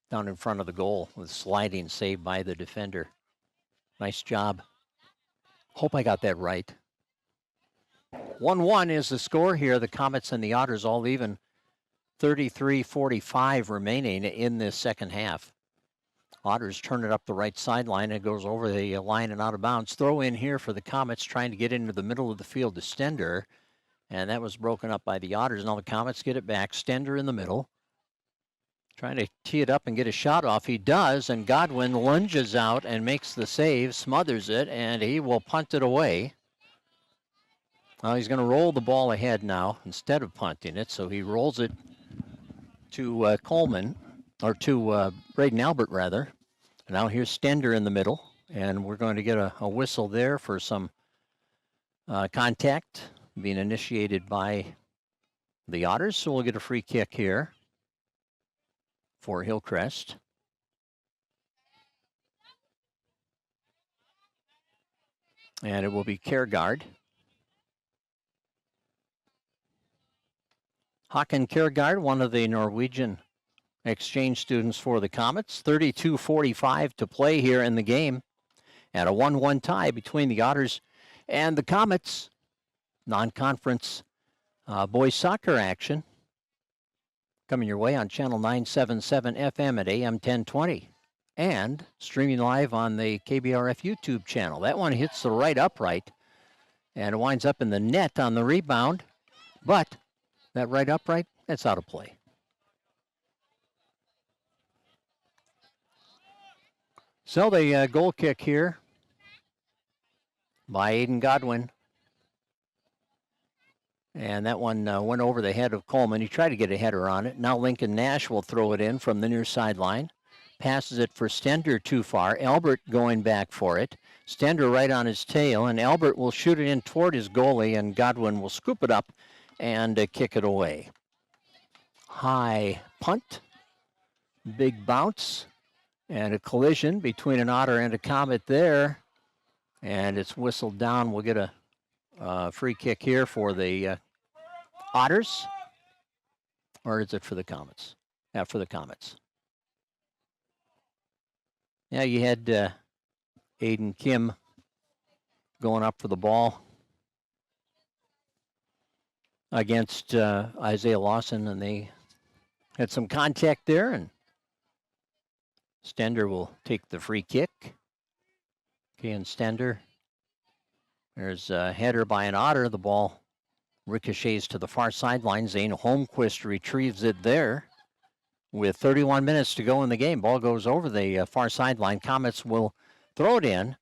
down in front of the goal with sliding save by the defender. Nice job. Hope I got that right. 1-1 is the score here. The Comets and the Otters all even. 33-45 remaining in this second half. Otters turn it up the right sideline. It goes over the line and out of bounds. Throw in here for the Comets, trying to get into the middle of the field to Stender. And that was broken up by the Otters. Now the Comets get it back. Stender in the middle. Trying to tee it up and get a shot off. He does, and Godwin lunges out and makes the save, smothers it, and he will punt it away. Well, he's going to roll the ball ahead now instead of punting it, so he rolls it to Coleman. Or to Braden Albert, rather. And now here's Stender in the middle, and we're going to get a whistle there for some contact being initiated by the Otters, so we'll get a free kick here for Hillcrest. And it will be Kiergaard. Håkon Kiergaard, one of the Norwegian exchange students for the Comets. 32-45 to play here in the game. And a 1-1 tie between the Otters and the Comets. Non-conference boys soccer action coming your way on channel 977 FM at AM 1020. And streaming live on the KBRF YouTube channel. That one hits the right upright and it winds up in the net on the rebound. But that right upright, that's out of play. So the goal kick here by Aiden Godwin. And that one went over the head of Coleman. He tried to get a header on it. Now Lincoln Nash will throw it in from the near sideline. Passes it for Stender too far. Albert going back for it. Stender right on his tail, and Albert will shoot it in toward his goalie, and Godwin will scoop it up and kick it away. High punt. Big bounce. And a collision between an Otter and a Comet there. And it's whistled down. We'll get a free kick here for the Otters. Or is it for the Comets? Yeah, for the Comets. Yeah, you had Aiden Kim going up for the ball against Isaiah Lawson, and they had some contact there, and Stender will take the free kick. Okay, and Stender. There's a header by an Otter. The ball ricochets to the far sideline. Zane Holmquist retrieves it there with 31 minutes to go in the game. Ball goes over the far sideline. Comets will throw it in.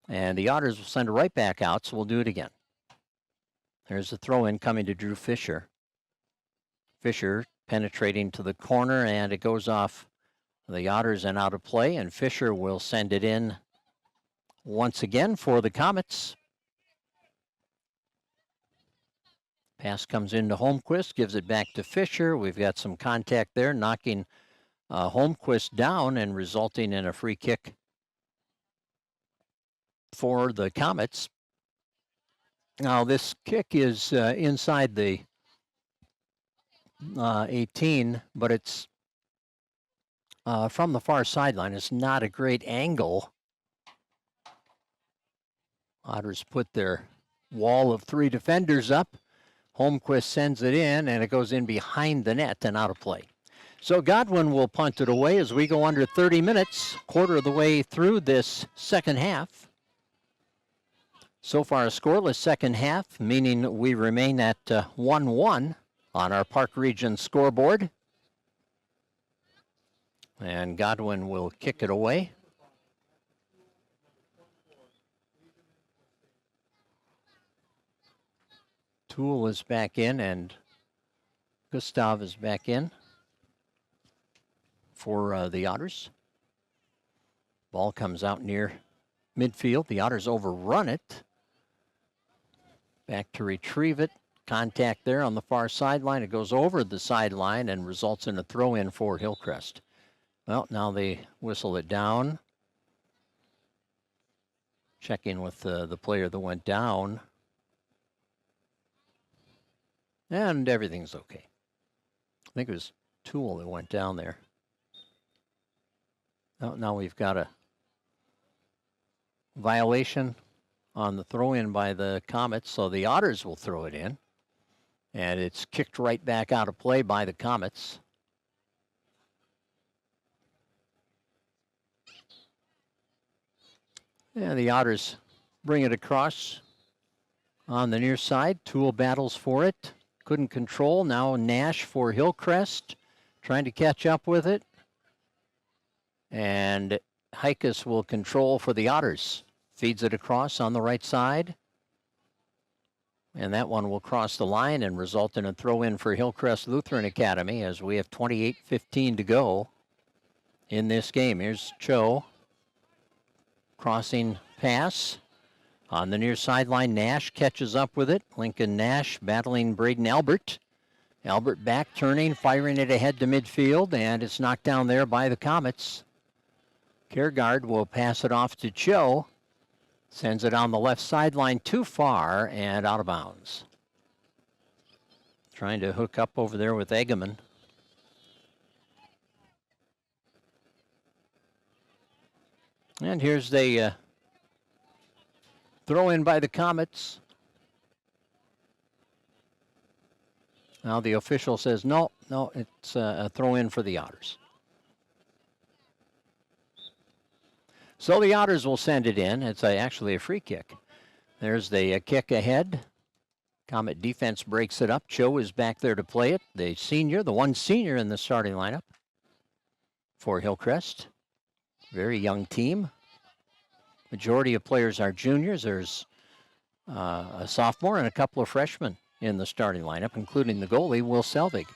And the Otters will send it right back out, so we'll do it again. There's the throw-in coming to Drew Fisher. Fisher penetrating to the corner, and it goes off the Otters and out of play, and Fisher will send it in once again for the Comets. Pass comes into Holmquist, gives it back to Fisher. We've got some contact there, knocking Holmquist down and resulting in a free kick for the Comets. Now, this kick is inside the 18, but it's from the far sideline. It's not a great angle. Otters put their wall of 3 defenders up. Holmquist sends it in, and it goes in behind the net and out of play. So Godwin will punt it away as we go under 30 minutes, quarter of the way through this second half. So far, a scoreless second half, meaning we remain at 1-1 on our Park Region scoreboard. And Godwin will kick it away. Toole is back in, and Gustav is back in for the Otters. Ball comes out near midfield. The Otters overrun it. Back to retrieve it. Contact there on the far sideline. It goes over the sideline and results in a throw-in for Hillcrest. Well, now they whistle it down. Checking with the player that went down. And everything's okay. I think it was Toole that went down there. Now we've got a violation on the throw-in by the Comets, so the Otters will throw it in. And it's kicked right back out of play by the Comets. Yeah, the Otters bring it across on the near side. Toole battles for it. Couldn't control. Now Nash for Hillcrest, trying to catch up with it. And Hikus will control for the Otters. Feeds it across on the right side. And that one will cross the line and result in a throw-in for Hillcrest Lutheran Academy as we have 28:15 to go in this game. Here's Cho. Crossing pass. On the near sideline, Nash catches up with it. Lincoln Nash battling Braden Albert. Albert back turning, firing it ahead to midfield, and it's knocked down there by the Comets. Kiergaard will pass it off to Cho. Sends it on the left sideline too far and out of bounds. Trying to hook up over there with Egeman. And here's the throw in by the Comets. Now the official says, no, it's a throw in for the Otters. So the Otters will send it in. It's actually a free kick. There's the kick ahead. Comet defense breaks it up. Cho is back there to play it. The one senior in the starting lineup for Hillcrest. Very young team. Majority of players are juniors. There's a sophomore and a couple of freshmen in the starting lineup, including the goalie, Will Selvig.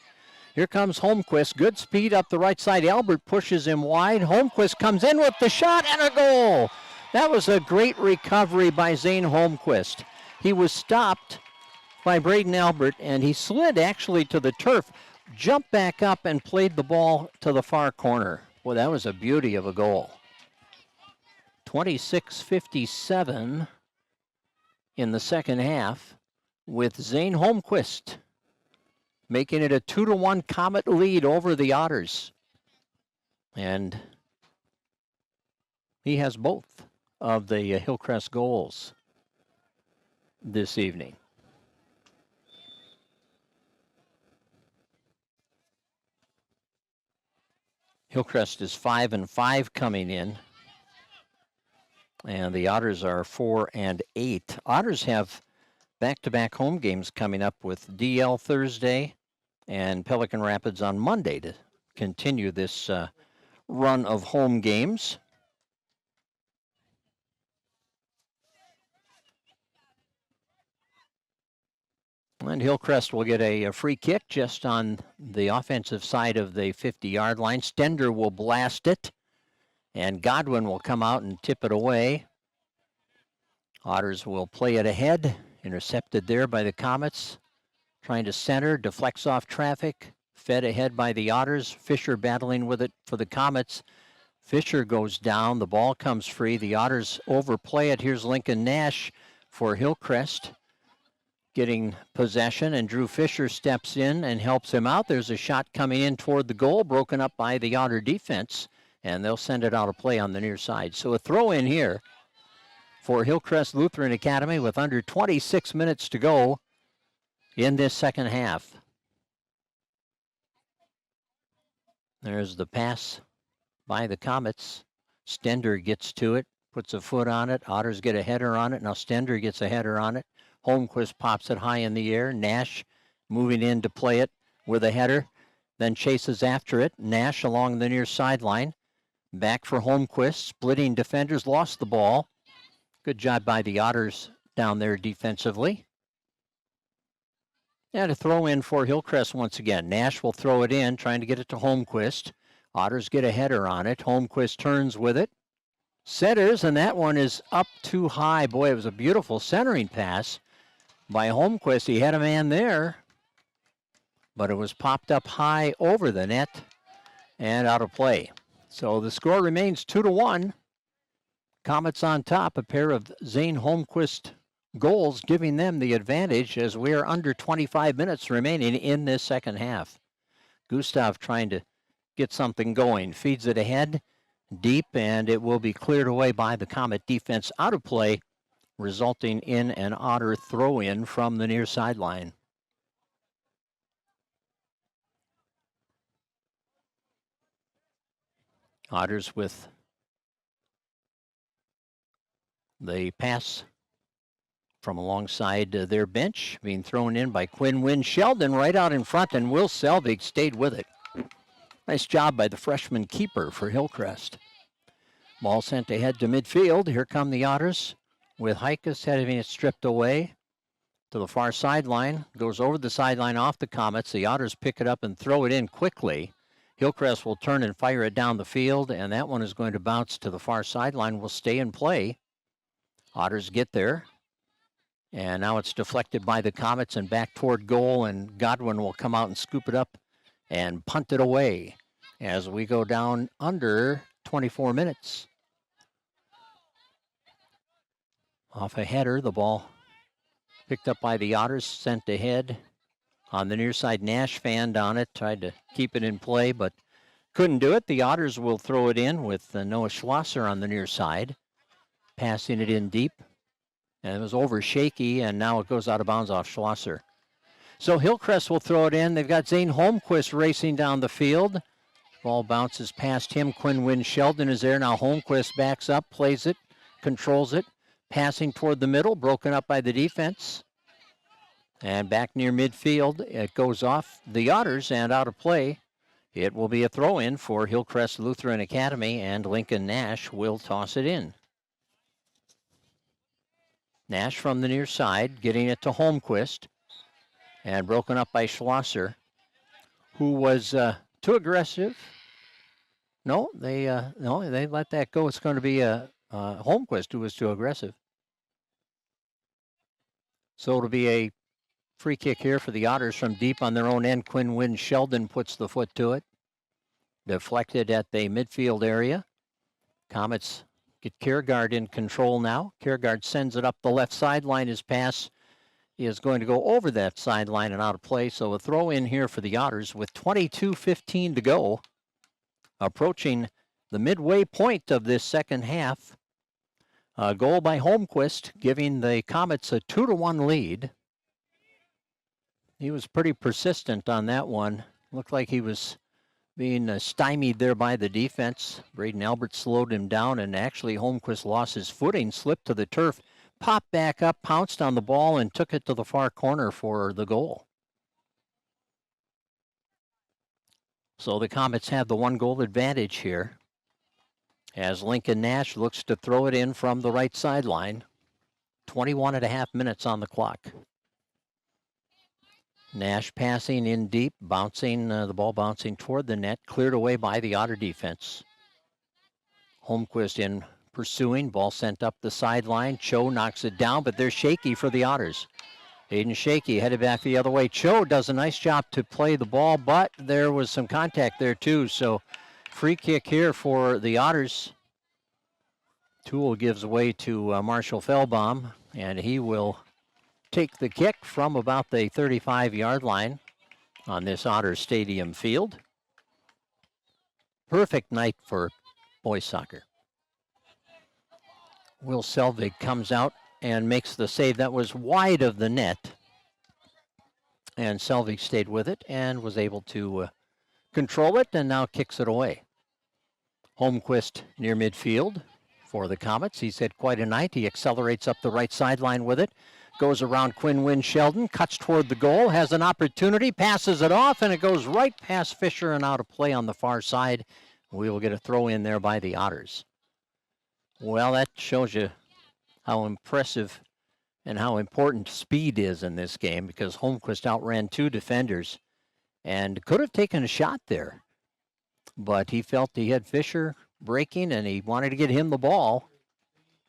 Here comes Holmquist. Good speed up the right side. Albert pushes him wide. Holmquist comes in with the shot and a goal. That was a great recovery by Zane Holmquist. He was stopped by Braden Albert, and he slid actually to the turf, jumped back up, and played the ball to the far corner. Boy, that was a beauty of a goal. 26:57 in the second half with Zane Holmquist making it a 2-1 Comet lead over the Otters. And he has both of the Hillcrest goals this evening. Hillcrest is 5-5 coming in. And the Otters are 4-8. Otters have back-to-back home games coming up with DL Thursday and Pelican Rapids on Monday to continue this run of home games. And Hillcrest will get a free kick just on the offensive side of the 50-yard line. Stender will blast it, and Godwin will come out and tip it away. Otters will play it ahead, intercepted there by the Comets. Trying to center, deflects off traffic, fed ahead by the Otters. Fisher battling with it for the Comets. Fisher goes down, the ball comes free. The Otters overplay it. Here's Lincoln Nash for Hillcrest, getting possession, and Drew Fisher steps in and helps him out. There's a shot coming in toward the goal, broken up by the Otter defense, and they'll send it out of play on the near side. So a throw in here for Hillcrest Lutheran Academy with under 26 minutes to go in this second half. There's the pass by the Comets. Stender gets to it, puts a foot on it. Otters get a header on it. Now Stender gets a header on it. Holmquist pops it high in the air. Nash moving in to play it with a header, then chases after it. Nash along the near sideline. Back for Holmquist. Splitting defenders, lost the ball. Good job by the Otters down there defensively. And a throw in for Hillcrest once again. Nash will throw it in, trying to get it to Holmquist. Otters get a header on it. Holmquist turns with it. Centers, and that one is up too high. Boy, it was a beautiful centering pass by Holmquist. He had a man there, but it was popped up high over the net and out of play. So the score remains 2-1. Comets on top, a pair of Zane Holmquist goals giving them the advantage as we are under 25 minutes remaining in this second half. Gustav trying to get something going, feeds it ahead deep, and it will be cleared away by the Comet defense out of play, resulting in an Otter throw-in from the near sideline. Otters with the pass from alongside their bench, being thrown in by Quinn Wynn Sheldon right out in front, and Will Selvig stayed with it. Nice job by the freshman keeper for Hillcrest. Ball sent ahead to midfield. Here come the Otters with Hikas having it stripped away to the far sideline. Goes over the sideline off the Comets. The Otters pick it up and throw it in quickly. Hillcrest will turn and fire it down the field, and that one is going to bounce to the far sideline. Will stay in play. Otters get there. And now it's deflected by the Comets and back toward goal, and Godwin will come out and scoop it up and punt it away as we go down under 24 minutes. Off a header, the ball picked up by the Otters, sent ahead. On the near side, Nash fanned on it, tried to keep it in play, but couldn't do it. The Otters will throw it in with Noah Schlosser on the near side, passing it in deep. And it was over shaky, and now it goes out of bounds off Schlosser. So Hillcrest will throw it in. They've got Zane Holmquist racing down the field. Ball bounces past him. Quinn Wynn Sheldon is there. Now Holmquist backs up, plays it, controls it, passing toward the middle, broken up by the defense. And back near midfield, it goes off the Otters and out of play. It will be a throw-in for Hillcrest Lutheran Academy, and Lincoln Nash will toss it in. Nash from the near side, getting it to Holmquist, and broken up by Schlosser, who was too aggressive. No, they let that go. It's going to be Holmquist who was too aggressive. So it'll be a free kick here for the Otters from deep on their own end. Quinn Wynn Sheldon puts the foot to it. Deflected at the midfield area. Comets get Kiergaard in control now. Kiergaard sends it up the left sideline. His pass is going to go over that sideline and out of play. So a throw in here for the Otters with 22:15 to go. Approaching the midway point of this second half. A goal by Holmquist, giving the Comets a 2-1 lead. He was pretty persistent on that one. Looked like he was being stymied there by the defense. Braden Albert slowed him down, and actually Holmquist lost his footing, slipped to the turf, popped back up, pounced on the ball, and took it to the far corner for the goal. So the Comets have the 1-goal advantage here as Lincoln Nash looks to throw it in from the right sideline. 21.5 minutes on the clock. Nash passing in deep, bouncing, the ball bouncing toward the net, cleared away by the Otter defense. Holmquist in pursuing, ball sent up the sideline. Cho knocks it down, but they're shaky for the Otters. Aiden Shaky headed back the other way. Cho does a nice job to play the ball, but there was some contact there too, so free kick here for the Otters. Toole gives away to Marshall Fellbaum, and he will take the kick from about the 35-yard line on this Otter Stadium field. Perfect night for boys soccer. Will Selvig comes out and makes the save that was wide of the net. And Selvig stayed with it and was able to control it and now kicks it away. Holmquist near midfield for the Comets. He's had quite a night. He accelerates up the right sideline with it. Goes around Quinn Wynn Sheldon, cuts toward the goal, has an opportunity, passes it off, and it goes right past Fisher and out of play on the far side. We will get a throw in there by the Otters. Well, that shows you how impressive and how important speed is in this game, because Holmquist outran two defenders and could have taken a shot there. But he felt he had Fisher breaking and he wanted to get him the ball,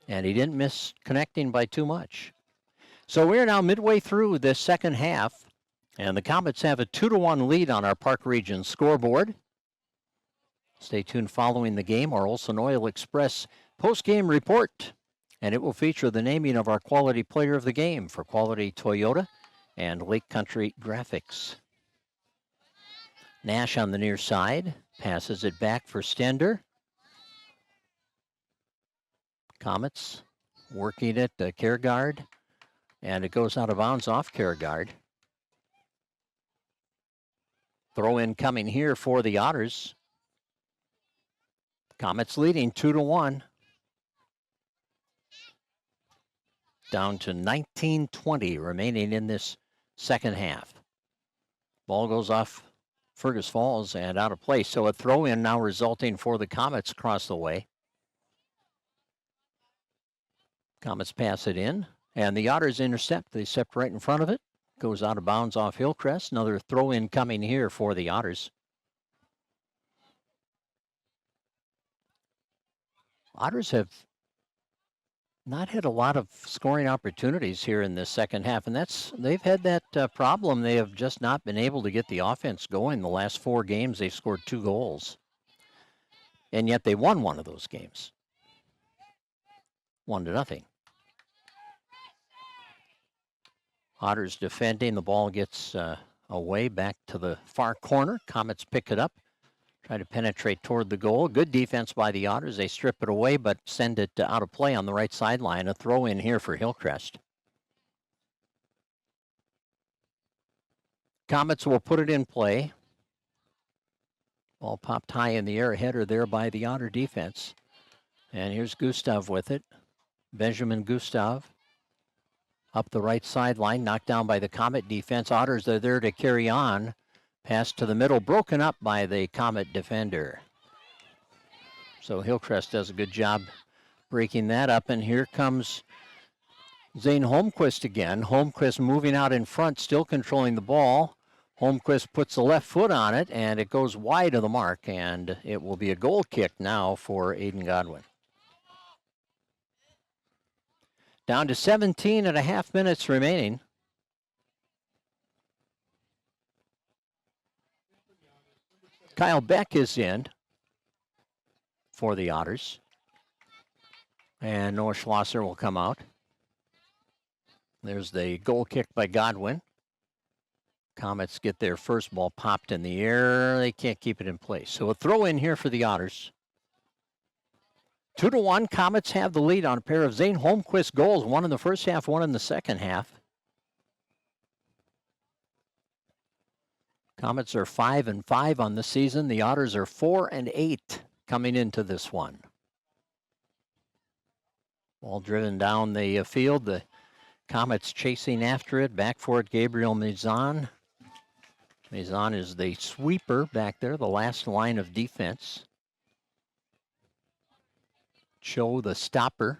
and he didn't miss connecting by too much. So we're now midway through this second half, and the Comets have a 2-1 lead on our Park Region scoreboard. Stay tuned following the game, our Olson Oil Express post-game report, and it will feature the naming of our Quality Player of the Game for Quality Toyota and Lake Country Graphics. Nash on the near side, passes it back for Stender. Comets working it, Kiergaard, and it goes out of bounds off Kiergaard. Throw in coming here for the Otters. Comets leading 2-1. Down to 19:20 remaining in this second half. Ball goes off Fergus Falls and out of play. So a throw in now resulting for the Comets across the way. Comets pass it in, and the Otters intercept. They step right in front of it. Goes out of bounds off Hillcrest. Another throw in coming here for the Otters. Otters have not had a lot of scoring opportunities here in this second half, and they've had that problem. They have just not been able to get the offense going. The last 4 games, they've scored 2 goals, and yet they won one of those games, 1-0. Otters defending. The ball gets away back to the far corner. Comets pick it up. Try to penetrate toward the goal. Good defense by the Otters. They strip it away, but send it out of play on the right sideline. A throw in here for Hillcrest. Comets will put it in play. Ball popped high in the air. A header there by the Otter defense. And here's Gustav with it. Benjamin Gustav up the right sideline. Knocked down by the Comet defense. Otters are there to carry on. Pass to the middle, broken up by the Comet defender. So Hillcrest does a good job breaking that up, and here comes Zane Holmquist again. Holmquist moving out in front, still controlling the ball. Holmquist puts the left foot on it, and it goes wide of the mark, and it will be a goal kick now for Aiden Godwin. Down to 17.5 minutes remaining. Kyle Beck is in for the Otters. And Noah Schlosser will come out. There's the goal kick by Godwin. Comets get their first ball popped in the air. They can't keep it in place. So a throw in here for the Otters. 2-1. Comets have the lead on a pair of Zane Holmquist goals. One in the first half, one in the second half. Comets are 5-5 on the season. The Otters are 4-8 coming into this one. Ball driven down the field. The Comets chasing after it. Back for it, Gabriel Mizan. Mizan is the sweeper back there, the last line of defense. Cho, the stopper.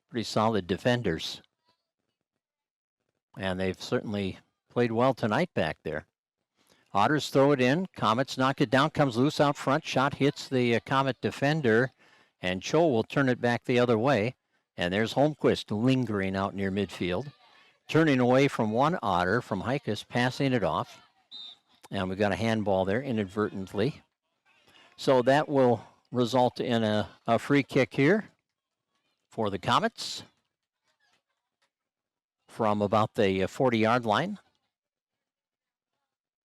Pretty solid defenders And they've certainly played well tonight back there. Otters throw it in. Comets knock it down. Comes loose out front. Shot hits the Comet defender. And Cho will turn it back the other way. And there's Holmquist lingering out near midfield. Turning away from one Otter, from Heikus, passing it off. And we got a handball there inadvertently. So that will result in a free kick here for the Comets from about the 40-yard line.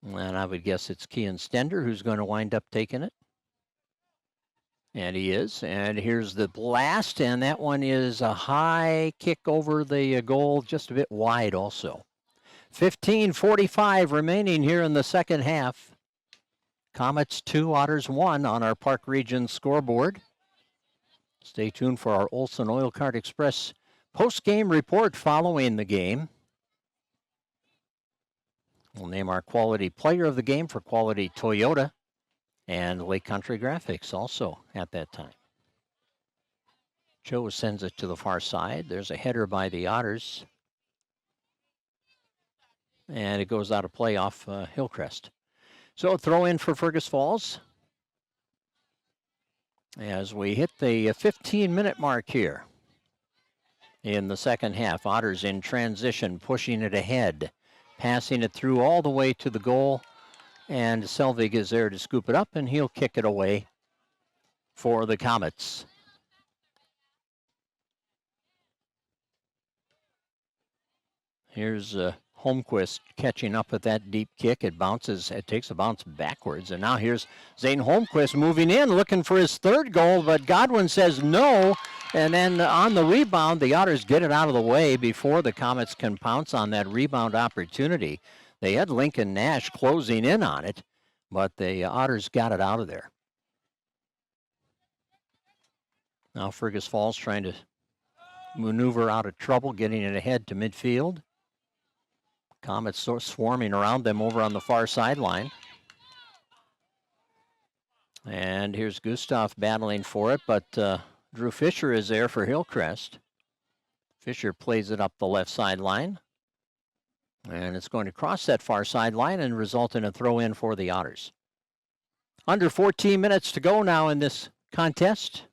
And I would guess it's Kian Stender who's going to wind up taking it. And he is. And here's the blast, and that one is a high kick over the goal, just a bit wide also. 15:45 remaining here in the second half. Comets 2, Otters 1 on our Park Region scoreboard. Stay tuned for our Olson Oil Card Express post-game report following the game. We'll name our quality player of the game for Quality Toyota and Lake Country Graphics also at that time. Joe sends it to the far side. There's a header by the Otters. And it goes out of play off Hillcrest. So throw in for Fergus Falls as we hit the 15-minute mark here in the second half. Otters in transition, pushing it ahead, passing it through all the way to the goal. And Selvig is there to scoop it up, and he'll kick it away for the Comets. Here's Holmquist catching up with that deep kick. It bounces, it takes a bounce backwards. And now here's Zane Holmquist moving in, looking for his third goal, but Godwin says no. And then on the rebound, the Otters get it out of the way before the Comets can pounce on that rebound opportunity. They had Lincoln Nash closing in on it, but the Otters got it out of there. Now Fergus Falls trying to maneuver out of trouble, getting it ahead to midfield. Comets sort of swarming around them over on the far sideline. And here's Gustav battling for it, but Drew Fisher is there for Hillcrest. Fisher plays it up the left sideline. And it's going to cross that far sideline and result in a throw-in for the Otters. Under 14 minutes to go now in this contest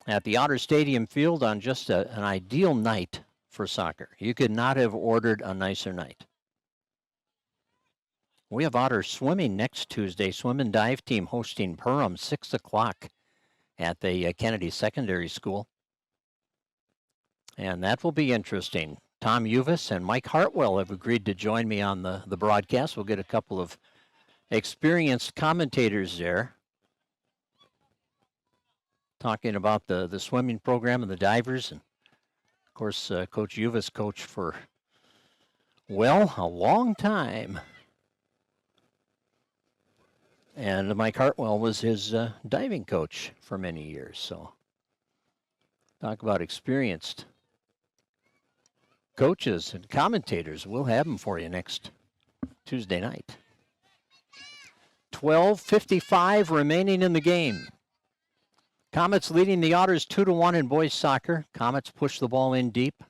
at the Otter Stadium field on just an ideal night for soccer. You could not have ordered a nicer night. We have Otter swimming next Tuesday. Swim and dive team hosting Perham, 6 o'clock at the Kennedy Secondary School. And that will be interesting. Tom Uvis and Mike Hartwell have agreed to join me on the broadcast. We'll get a couple of experienced commentators there talking about the swimming program and the divers. And, of course, Coach Uvis coached for, well, a long time. And Mike Hartwell was his diving coach for many years. So talk about experienced coaches and commentators. We'll have them for you next Tuesday night. 12:55 remaining in the game. Comets leading the Otters 2-1 in boys soccer. Comets push the ball in deep.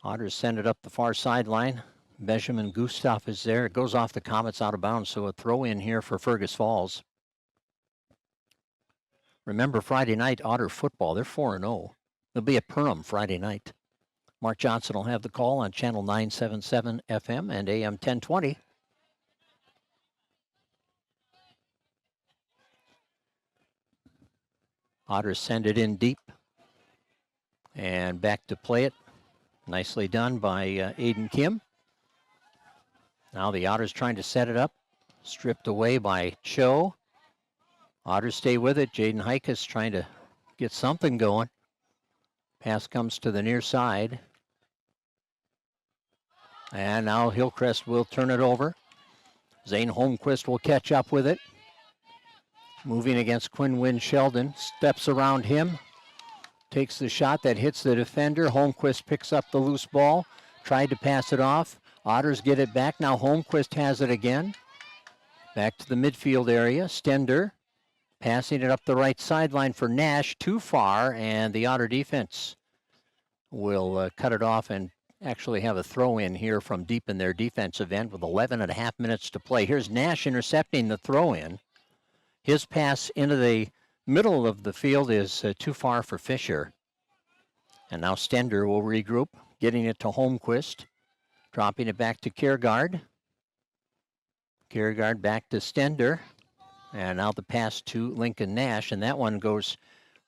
Otters send it up the far sideline. Benjamin Gustav is there. It goes off the Comets out of bounds, so a throw in here for Fergus Falls. Remember Friday night, Otter football, they're 4-0. They'll be at Perham Friday night. Mark Johnson will have the call on Channel 977 FM and AM 1020. Otters send it in deep and back to play it. Nicely done by Aiden Kim. Now the Otters trying to set it up. Stripped away by Cho. Otters stay with it. Jaden Heikus trying to get something going. Pass comes to the near side. And now Hillcrest will turn it over. Zane Holmquist will catch up with it. Moving against Quinn Sheldon. Steps around him. Takes the shot that hits the defender. Holmquist picks up the loose ball. Tried to pass it off. Otters get it back. Now Holmquist has it again. Back to the midfield area. Stender passing it up the right sideline for Nash. Too far, and the Otter defense will cut it off and actually have a throw in here from deep in their defensive end with 11.5 minutes to play. Here's Nash intercepting the throw in. His pass into the middle of the field is too far for Fisher. And now Stender will regroup, getting it to Holmquist, dropping it back to Kiergaard. Kiergaard back to Stender. And now the pass to Lincoln Nash, and that one goes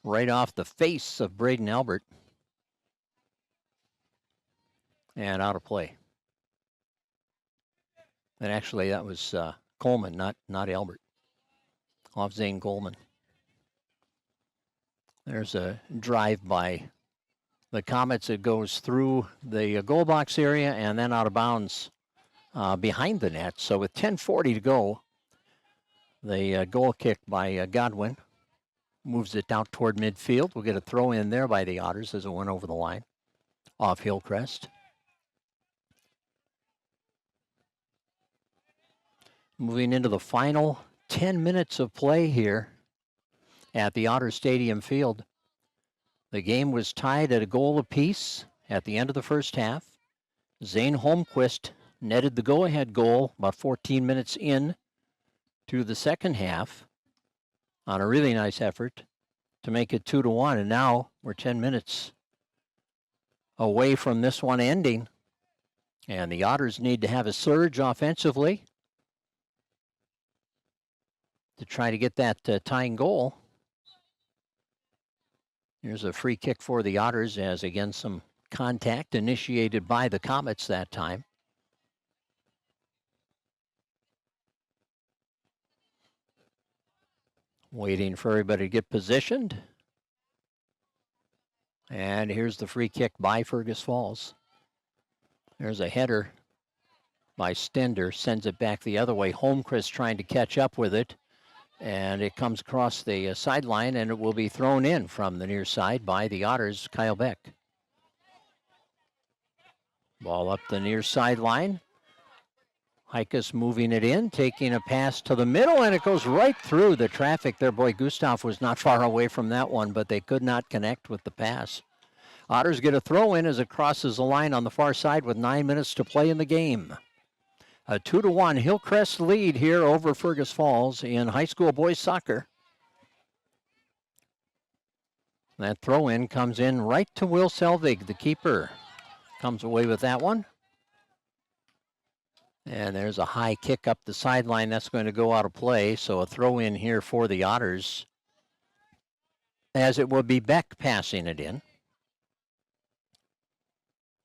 right off the face of Braden Albert. And out of play. And actually, that was Coleman, not Albert. Off Zane Coleman. There's a drive by the Comets. It goes through the goal box area and then out of bounds behind the net. So with 10:40 to go, the goal kick by Godwin moves it down toward midfield. We'll get a throw in there by the Otters as it went over the line off Hillcrest. Moving into the final 10 minutes of play here at the Otter Stadium field. The game was tied at a goal apiece at the end of the first half. Zane Holmquist netted the go-ahead goal about 14 minutes in to the second half on a really nice effort to make it 2-1. And now we're 10 minutes away from this one ending. And the Otters need to have a surge offensively to try to get that tying goal. Here's a free kick for the Otters as, again, some contact initiated by the Comets that time. Waiting for everybody to get positioned. And here's the free kick by Fergus Falls. There's a header by Stender, sends it back the other way. Holmquist trying to catch up with it. And it comes across the sideline, and it will be thrown in from the near side by the Otters, Kyle Beck. Ball up the near sideline. Heikus moving it in, taking a pass to the middle, and it goes right through the traffic there. Boy, Gustav was not far away from that one, but they could not connect with the pass. Otters get a throw in as it crosses the line on the far side with 9 minutes to play in the game. A 2-1 Hillcrest lead here over Fergus Falls in high school boys soccer. That throw in comes in right to Will Selvig, the keeper. Comes away with that one. And there's a high kick up the sideline. That's going to go out of play. So a throw in here for the Otters, as it will be Beck passing it in.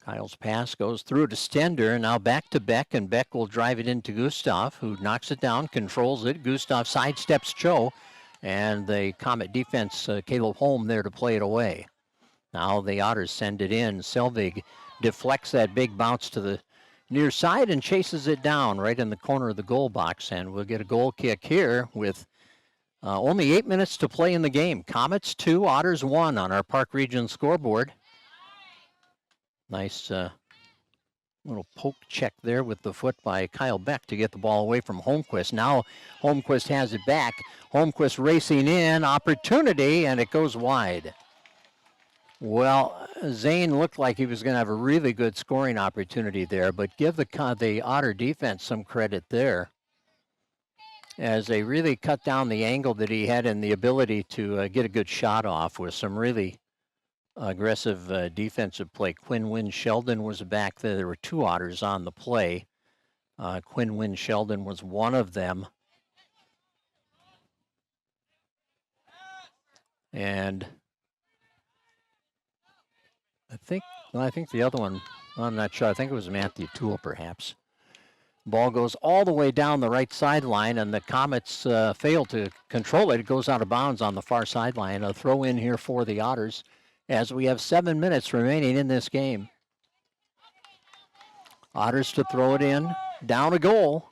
Kyle's pass goes through to Stender, and now back to Beck, and Beck will drive it into Gustav, who knocks it down, controls it. Gustav sidesteps Cho, and the Comet defense, Caleb Holm, there to play it away. Now the Otters send it in. Selvig deflects that big bounce to the near side and chases it down right in the corner of the goal box, and we'll get a goal kick here with only 8 minutes to play in the game. Comets 2, Otters 1 on our Park Region scoreboard. Nice little poke check there with the foot by Kyle Beck to get the ball away from Holmquist. Now Holmquist has it back. Holmquist racing in, opportunity, and it goes wide. Well, Zane looked like he was going to have a really good scoring opportunity there, but give the Otter defense some credit there, as they really cut down the angle that he had and the ability to get a good shot off with some really aggressive defensive play. Quinn Wynn Sheldon was back there. There were 2 Otters on the play. Quinn Wynn Sheldon was one of them. And I think the other one, I'm not sure. I think it was Matthew Toole, perhaps. Ball goes all the way down the right sideline, and the Comets fail to control it. It goes out of bounds on the far sideline. A throw in here for the Otters, as we have 7 minutes remaining in this game. Otters to throw it in, down a goal.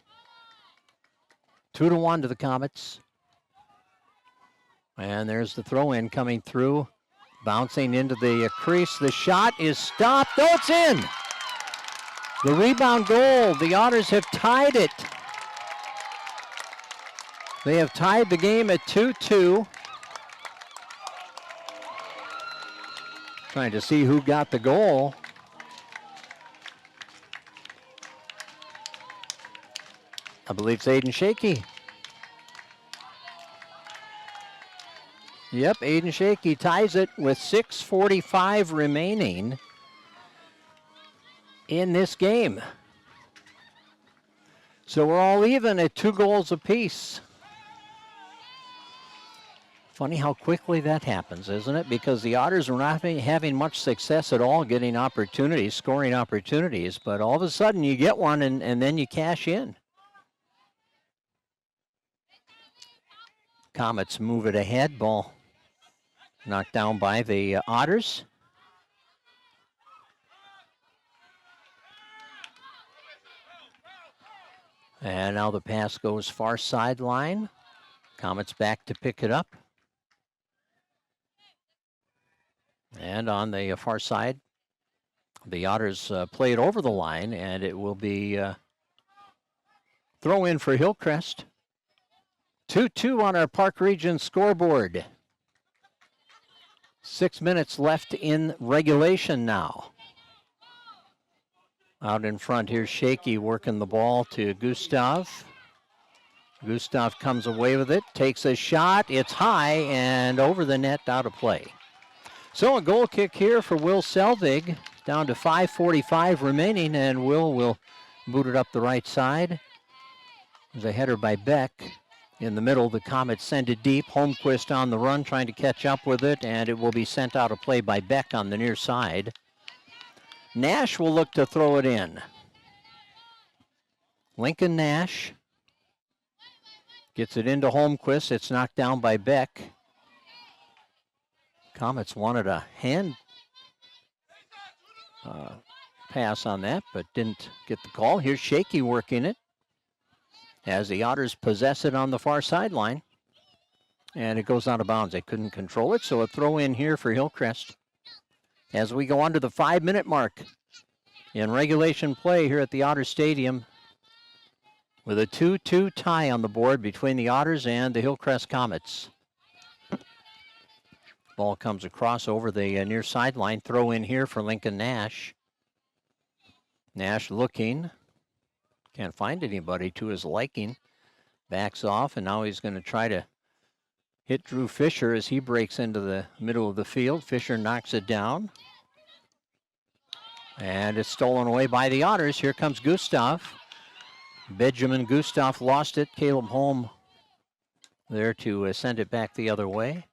2-1 to the Comets. And there's the throw in coming through, bouncing into the crease. The shot is stopped. Oh, it's in! The rebound goal. The Otters have tied it. They have tied the game at 2-2. Trying to see who got the goal. I believe it's Aiden Shaky. Yep, Aiden Shaky ties it with 6:45 remaining in this game. So we're all even at 2 goals apiece. Funny how quickly that happens, isn't it? Because the Otters were not having much success at all getting opportunities, scoring opportunities, but all of a sudden you get one and then you cash in. Comets move it ahead. Ball knocked down by the Otters. And now the pass goes far sideline. Comets back to pick it up. And on the far side, the Otters play it over the line, and it will be throw in for Hillcrest. 2-2 on our Park Region scoreboard. 6 minutes left in regulation now. Out in front, here's Shaky working the ball to Gustav. Gustav comes away with it, takes a shot. It's high and over the net, out of play. So a goal kick here for Will Selvig, down to 5:45 remaining, and will boot it up the right side. There's a header by Beck. In the middle, the Comets send it deep. Holmquist on the run, trying to catch up with it, and it will be sent out of play by Beck on the near side. Nash will look to throw it in. Lincoln Nash gets it into Holmquist. It's knocked down by Beck. Comets wanted a hand pass on that, but didn't get the call. Here's Shaky working it as the Otters possess it on the far sideline. And it goes out of bounds. They couldn't control it, so a throw in here for Hillcrest. As we go on to the 5-minute mark in regulation play here at the Otter Stadium, with a 2-2 tie on the board between the Otters and the Hillcrest Comets. Ball comes across over the near sideline. Throw in here for Lincoln Nash. Nash looking. Can't find anybody to his liking. Backs off, and now he's going to try to hit Drew Fisher as he breaks into the middle of the field. Fisher knocks it down. And it's stolen away by the Otters. Here comes Gustav. Benjamin Gustav lost it. Caleb Holm there to send it back the other way.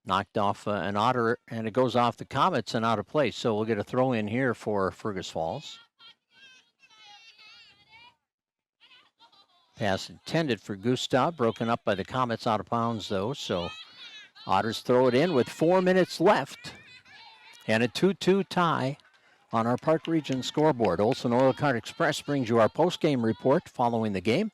Knocked off an Otter, and it goes off the Comets and out of place. So we'll get a throw in here for Fergus Falls. Pass intended for Gustav, broken up by the Comets, out of bounds though. So Otters throw it in with 4 minutes left. And a 2-2 tie on our Park Region scoreboard. Olson Oil Cart Express brings you our post-game report following the game.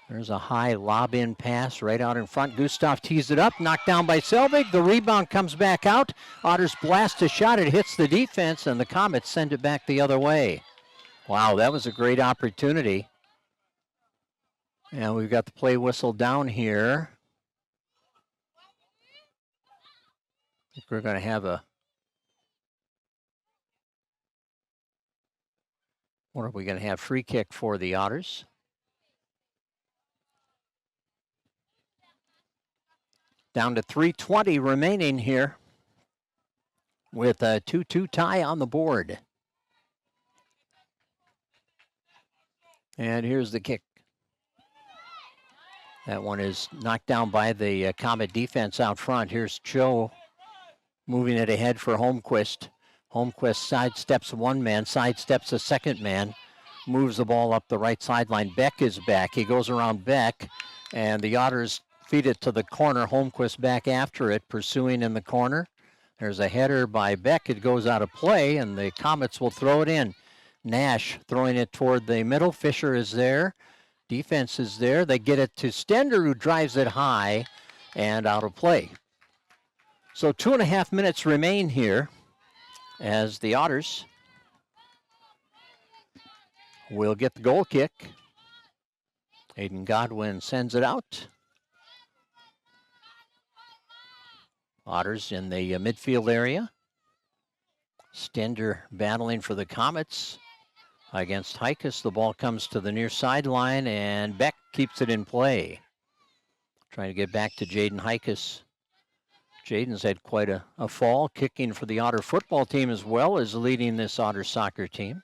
There's a high lob-in pass right out in front. Gustav tees it up, knocked down by Selvig. The rebound comes back out. Otters blast a shot. It hits the defense, and the Comets send it back the other way. Wow, that was a great opportunity. And we've got the play whistle down here. I think we're going to have what are we going to have? Free kick for the Otters. Down to 3:20 remaining here with a 2-2 tie on the board. And here's the kick. That one is knocked down by the Comet defense out front. Here's Cho moving it ahead for Holmquist. Holmquist sidesteps one man, sidesteps a second man, moves the ball up the right sideline. Beck is back. He goes around Beck, and the Otters feed it to the corner. Holmquist back after it, pursuing in the corner. There's a header by Beck. It goes out of play, and the Comets will throw it in. Nash throwing it toward the middle. Fisher is there. Defense is there. They get it to Stender, who drives it high and out of play. So 2.5 minutes remain here as the Otters will get the goal kick. Aiden Godwin sends it out. Otters in the midfield area. Stender battling for the Comets against Hikus. The ball comes to the near sideline, and Beck keeps it in play. Trying to get back to Jaden Hikus. Jaden's had quite a fall, kicking for the Otter football team as well as leading this Otter soccer team.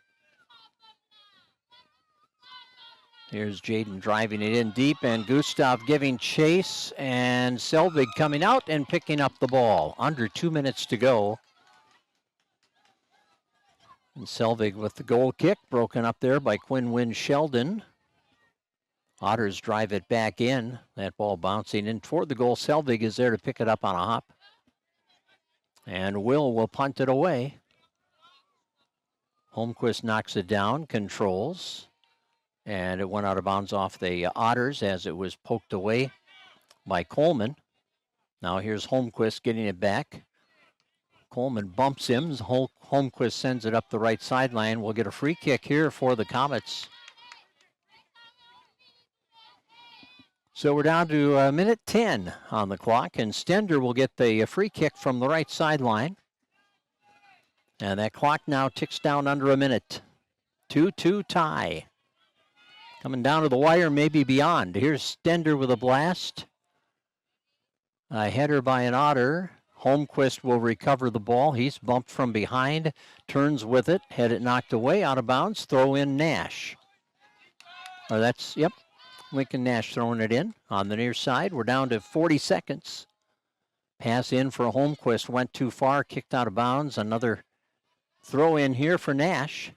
Here's Jaden driving it in deep, and Gustav giving chase, and Selvig coming out and picking up the ball. Under 2 minutes to go. And Selvig with the goal kick, broken up there by Quinn Sheldon. Otters drive it back in. That ball bouncing in toward the goal. Selvig is there to pick it up on a hop. And will punt it away. Holmquist knocks it down, controls. And it went out of bounds off the Otters as it was poked away by Coleman. Now here's Holmquist getting it back. Coleman bumps him. Holmquist sends it up the right sideline. We'll get a free kick here for the Comets. So we're down to minute 10 on the clock, and Stender will get the free kick from the right sideline. And that clock now ticks down under a minute. 2-2 tie. Coming down to the wire, maybe beyond. Here's Stender with a blast. A header by an Otter. Holmquist will recover the ball. He's bumped from behind, turns with it, had it knocked away, out of bounds, throw in Nash. Lincoln Nash throwing it in on the near side. We're down to 40 seconds. Pass in for Holmquist, went too far, kicked out of bounds. Another throw in here for Nash.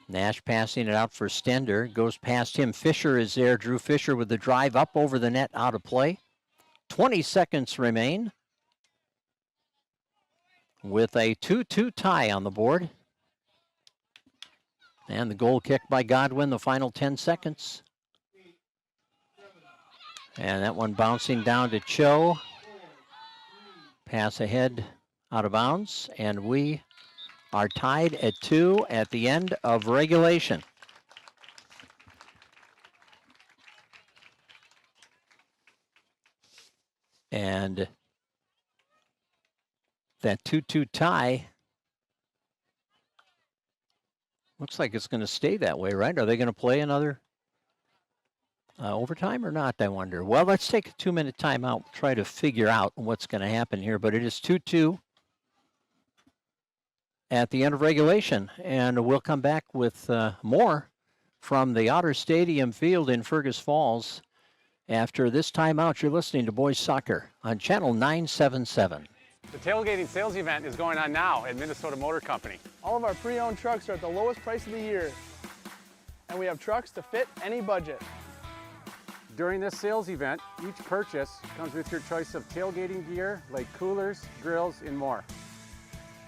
Nash passing it out for Stender, goes past him. Fisher is there. Drew Fisher with the drive up over the net, out of play. 20 seconds remain with a 2-2 tie on the board. And the goal kick by Godwin, the final 10 seconds. And that one bouncing down to Cho. Pass ahead, out of bounds, and we are tied at 2 at the end of regulation. And that 2-2 tie looks like it's going to stay that way, right? Are they going to play another overtime or not, I wonder? Well, let's take a 2-minute timeout, try to figure out what's going to happen here. But it is 2-2 at the end of regulation. And we'll come back with more from the Otter Stadium field in Fergus Falls. After this timeout, you're listening to Boys Soccer on Channel 977. The tailgating sales event is going on now at Minnesota Motor Company. All of our pre-owned trucks are at the lowest price of the year. And we have trucks to fit any budget. During this sales event, each purchase comes with your choice of tailgating gear like coolers, grills, and more.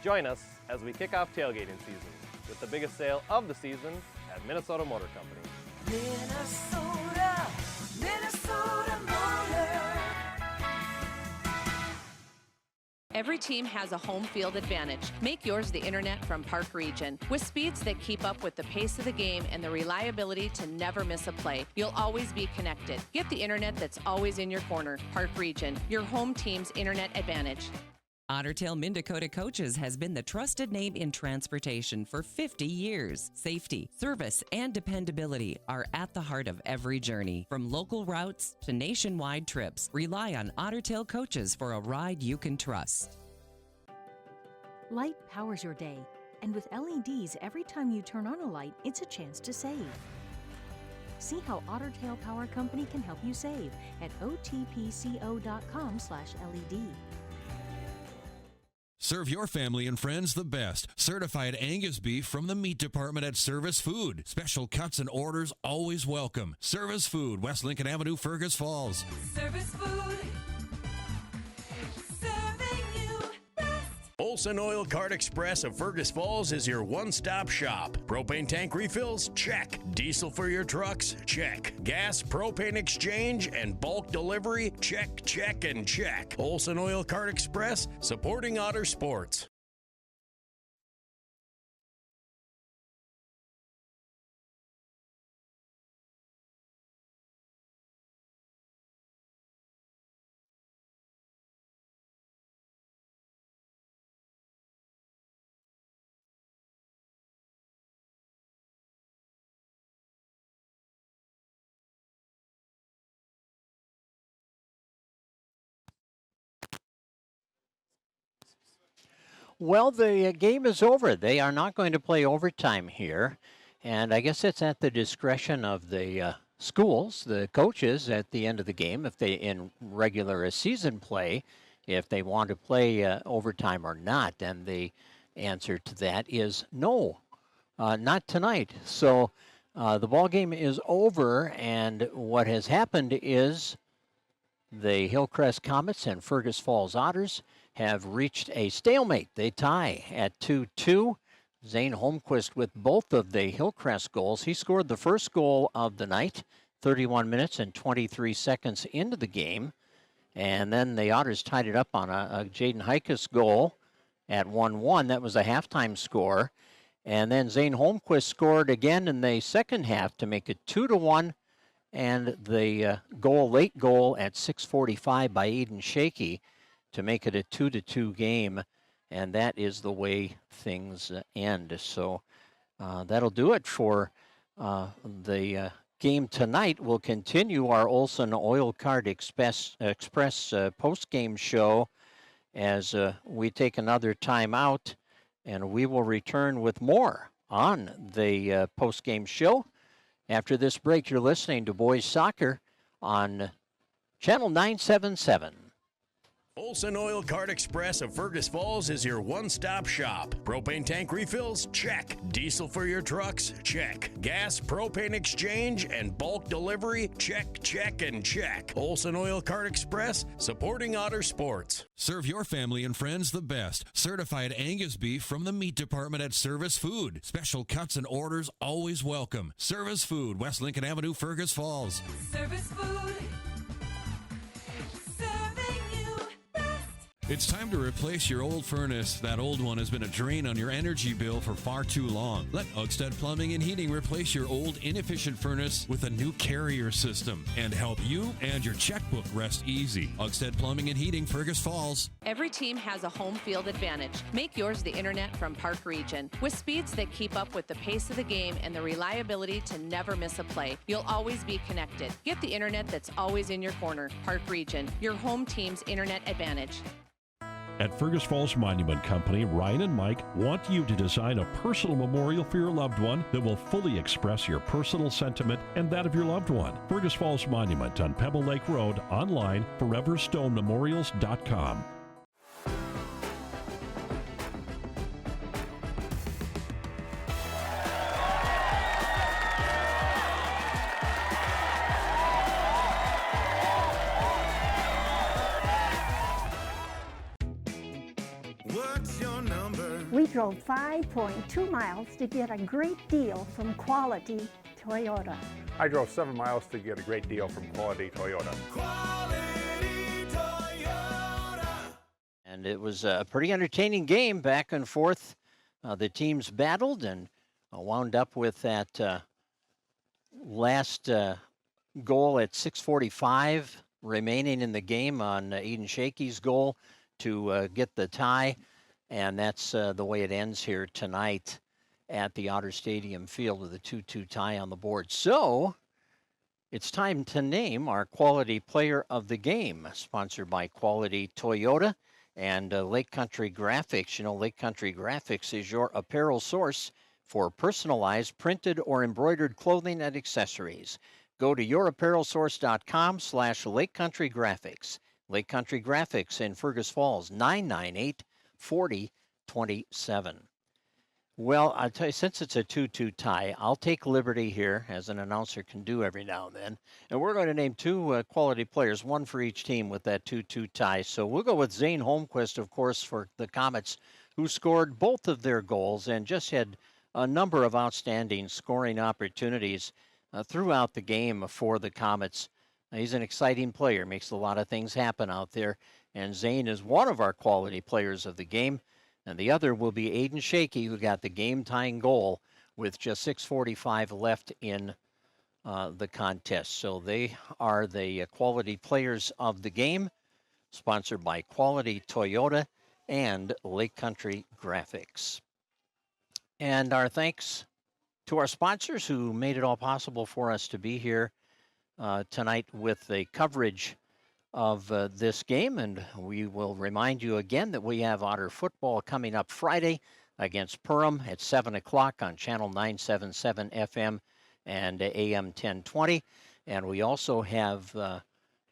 Join us as we kick off tailgating season with the biggest sale of the season at Minnesota Motor Company. Minnesota Motor. Every team has a home field advantage. Make yours the internet from Park Region. With speeds that keep up with the pace of the game and the reliability to never miss a play, you'll always be connected. Get the internet that's always in your corner. Park Region, your home team's internet advantage. Ottertail Minn-Dakota Coaches has been the trusted name in transportation for 50 years. Safety, service, and dependability are at the heart of every journey. From local routes to nationwide trips, rely on Ottertail Coaches for a ride you can trust. Light powers your day, and with LEDs, every time you turn on a light, it's a chance to save. See how Ottertail Power Company can help you save at otpco.com/LED. Serve your family and friends the best. Certified Angus beef from the meat department at Service Food. Special cuts and orders always welcome. Service Food, West Lincoln Avenue, Fergus Falls. Service Food. Serving you best. Olson Oil Cart Express of Fergus Falls is your one-stop shop. Propane tank refills? Check. Diesel for your trucks? Check. Gas, propane exchange, and bulk delivery? Check, check, and check. Olson Oil Cart Express, supporting Otter sports. Well, the game is over. They are not going to play overtime here. And I guess it's at the discretion of the schools, the coaches at the end of the game, if they, in regular season play, if they want to play overtime or not. And the answer to that is no, not tonight. So the ball game is over, and what has happened is the Hillcrest Comets and Fergus Falls Otters have reached a stalemate. They tie at 2-2. Zane Holmquist with both of the Hillcrest goals. He scored the first goal of the night, 31 minutes and 23 seconds into the game. And then the Otters tied it up on a Jaden Heikus goal at 1-1. That was a halftime score. And then Zane Holmquist scored again in the second half to make it 2-1. And the late goal at 6:45 by Eden Shakey to make it a 2-2 game. And that is the way things end. So that'll do it for the game tonight. We'll continue our Olson Oil Card Express post-game show as we take another time out, and we will return with more on the post-game show. After this break, you're listening to Boys Soccer on Channel 977. Olson Oil Card Express of Fergus Falls is your one-stop shop. Propane tank refills? Check. Diesel for your trucks? Check. Gas, propane exchange, and bulk delivery? Check, check, and check. Olson Oil Card Express, supporting Otter sports. Serve your family and friends the best. Certified Angus beef from the meat department at Service Food. Special cuts and orders always welcome. Service Food, West Lincoln Avenue, Fergus Falls. Service food. Serving you best. It's time to replace your old furnace. That old one has been a drain on your energy bill for far too long. Let Ugstead Plumbing and Heating replace your old inefficient furnace with a new carrier system and help you and your checkbook rest easy. Ugstead Plumbing and Heating, Fergus Falls. Every team has a home field advantage. Make yours the internet from Park Region. With speeds that keep up with the pace of the game and the reliability to never miss a play, you'll always be connected. Get the internet that's always in your corner. Park Region, your home team's internet advantage. At Fergus Falls Monument Company, Ryan and Mike want you to design a personal memorial for your loved one that will fully express your personal sentiment and that of your loved one. Fergus Falls Monument on Pebble Lake Road, online, foreverstonememorials.com. What's your number? We drove 5.2 miles to get a great deal from Quality Toyota. I drove 7 miles to get a great deal from Quality Toyota. And it was a pretty entertaining game, back and forth. The teams battled and wound up with that last goal at 6:45 remaining in the game on Eden Shakey's goal to get the tie. And that's the way it ends here tonight at the Otter Stadium field with a 2-2 tie on the board. So it's time to name our Quality Player of the Game, sponsored by Quality Toyota and Lake Country Graphics. You know, Lake Country Graphics is your apparel source for personalized printed or embroidered clothing and accessories. Go to yourapparelsource.com/Lake Country Graphics. Lake Country Graphics in Fergus Falls, 998-4027. Well, I'll tell you, since it's a 2-2 tie, I'll take liberty here, as an announcer can do every now and then. And we're going to name two quality players, one for each team with that 2-2 tie. So we'll go with Zane Holmquist, of course, for the Comets, who scored both of their goals and just had a number of outstanding scoring opportunities throughout the game for the Comets. He's an exciting player, makes a lot of things happen out there. And Zane is one of our quality players of the game. And the other will be Aiden Shakey, who got the game-tying goal with just 6:45 left in the contest. So they are the quality players of the game, sponsored by Quality Toyota and Lake Country Graphics. And our thanks to our sponsors who made it all possible for us to be here tonight with the coverage of this game, and we will remind you again that we have Otter football coming up Friday against Perham at 7 o'clock on Channel 977 FM and AM 1020. And we also have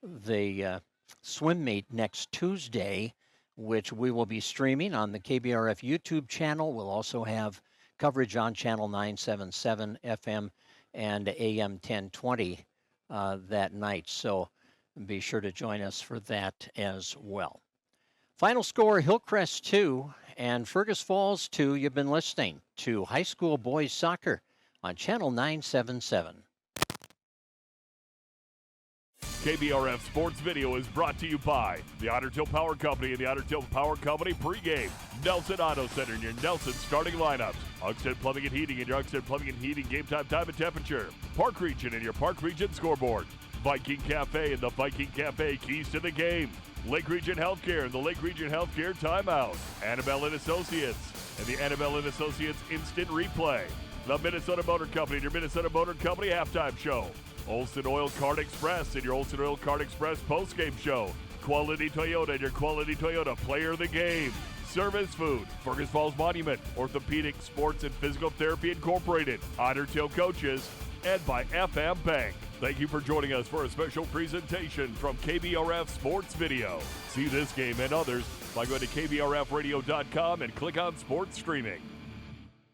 the swim meet next Tuesday, which we will be streaming on the KBRF YouTube channel. We'll also have coverage on Channel 977 FM and AM 1020 that night. So be sure to join us for that as well. Final score, Hillcrest 2 and Fergus Falls 2. You've been listening to High School Boys Soccer on Channel 977. KBRF Sports Video is brought to you by the Otter Tail Power Company and the Otter Tail Power Company pregame. Nelson Auto Center in your Nelson starting lineups. Uxted Plumbing and Heating in your Uxted Plumbing and Heating game time and temperature. Park Region in your Park Region scoreboard. Viking Cafe and the Viking Cafe keys to the game. Lake Region Healthcare and the Lake Region Healthcare timeout. Annabelle and Associates and the Annabelle and Associates instant replay. The Minnesota Motor Company and your Minnesota Motor Company halftime show. Olson Oil Card Express and your Olson Oil Card Express postgame show. Quality Toyota and your Quality Toyota player of the game. Service Food, Fergus Falls Monument, Orthopedic Sports and Physical Therapy Incorporated, Otter Tail Coaches, and by FM Bank. Thank you for joining us for a special presentation from KBRF Sports Video. See this game and others by going to kbrfradio.com and click on Sports Streaming.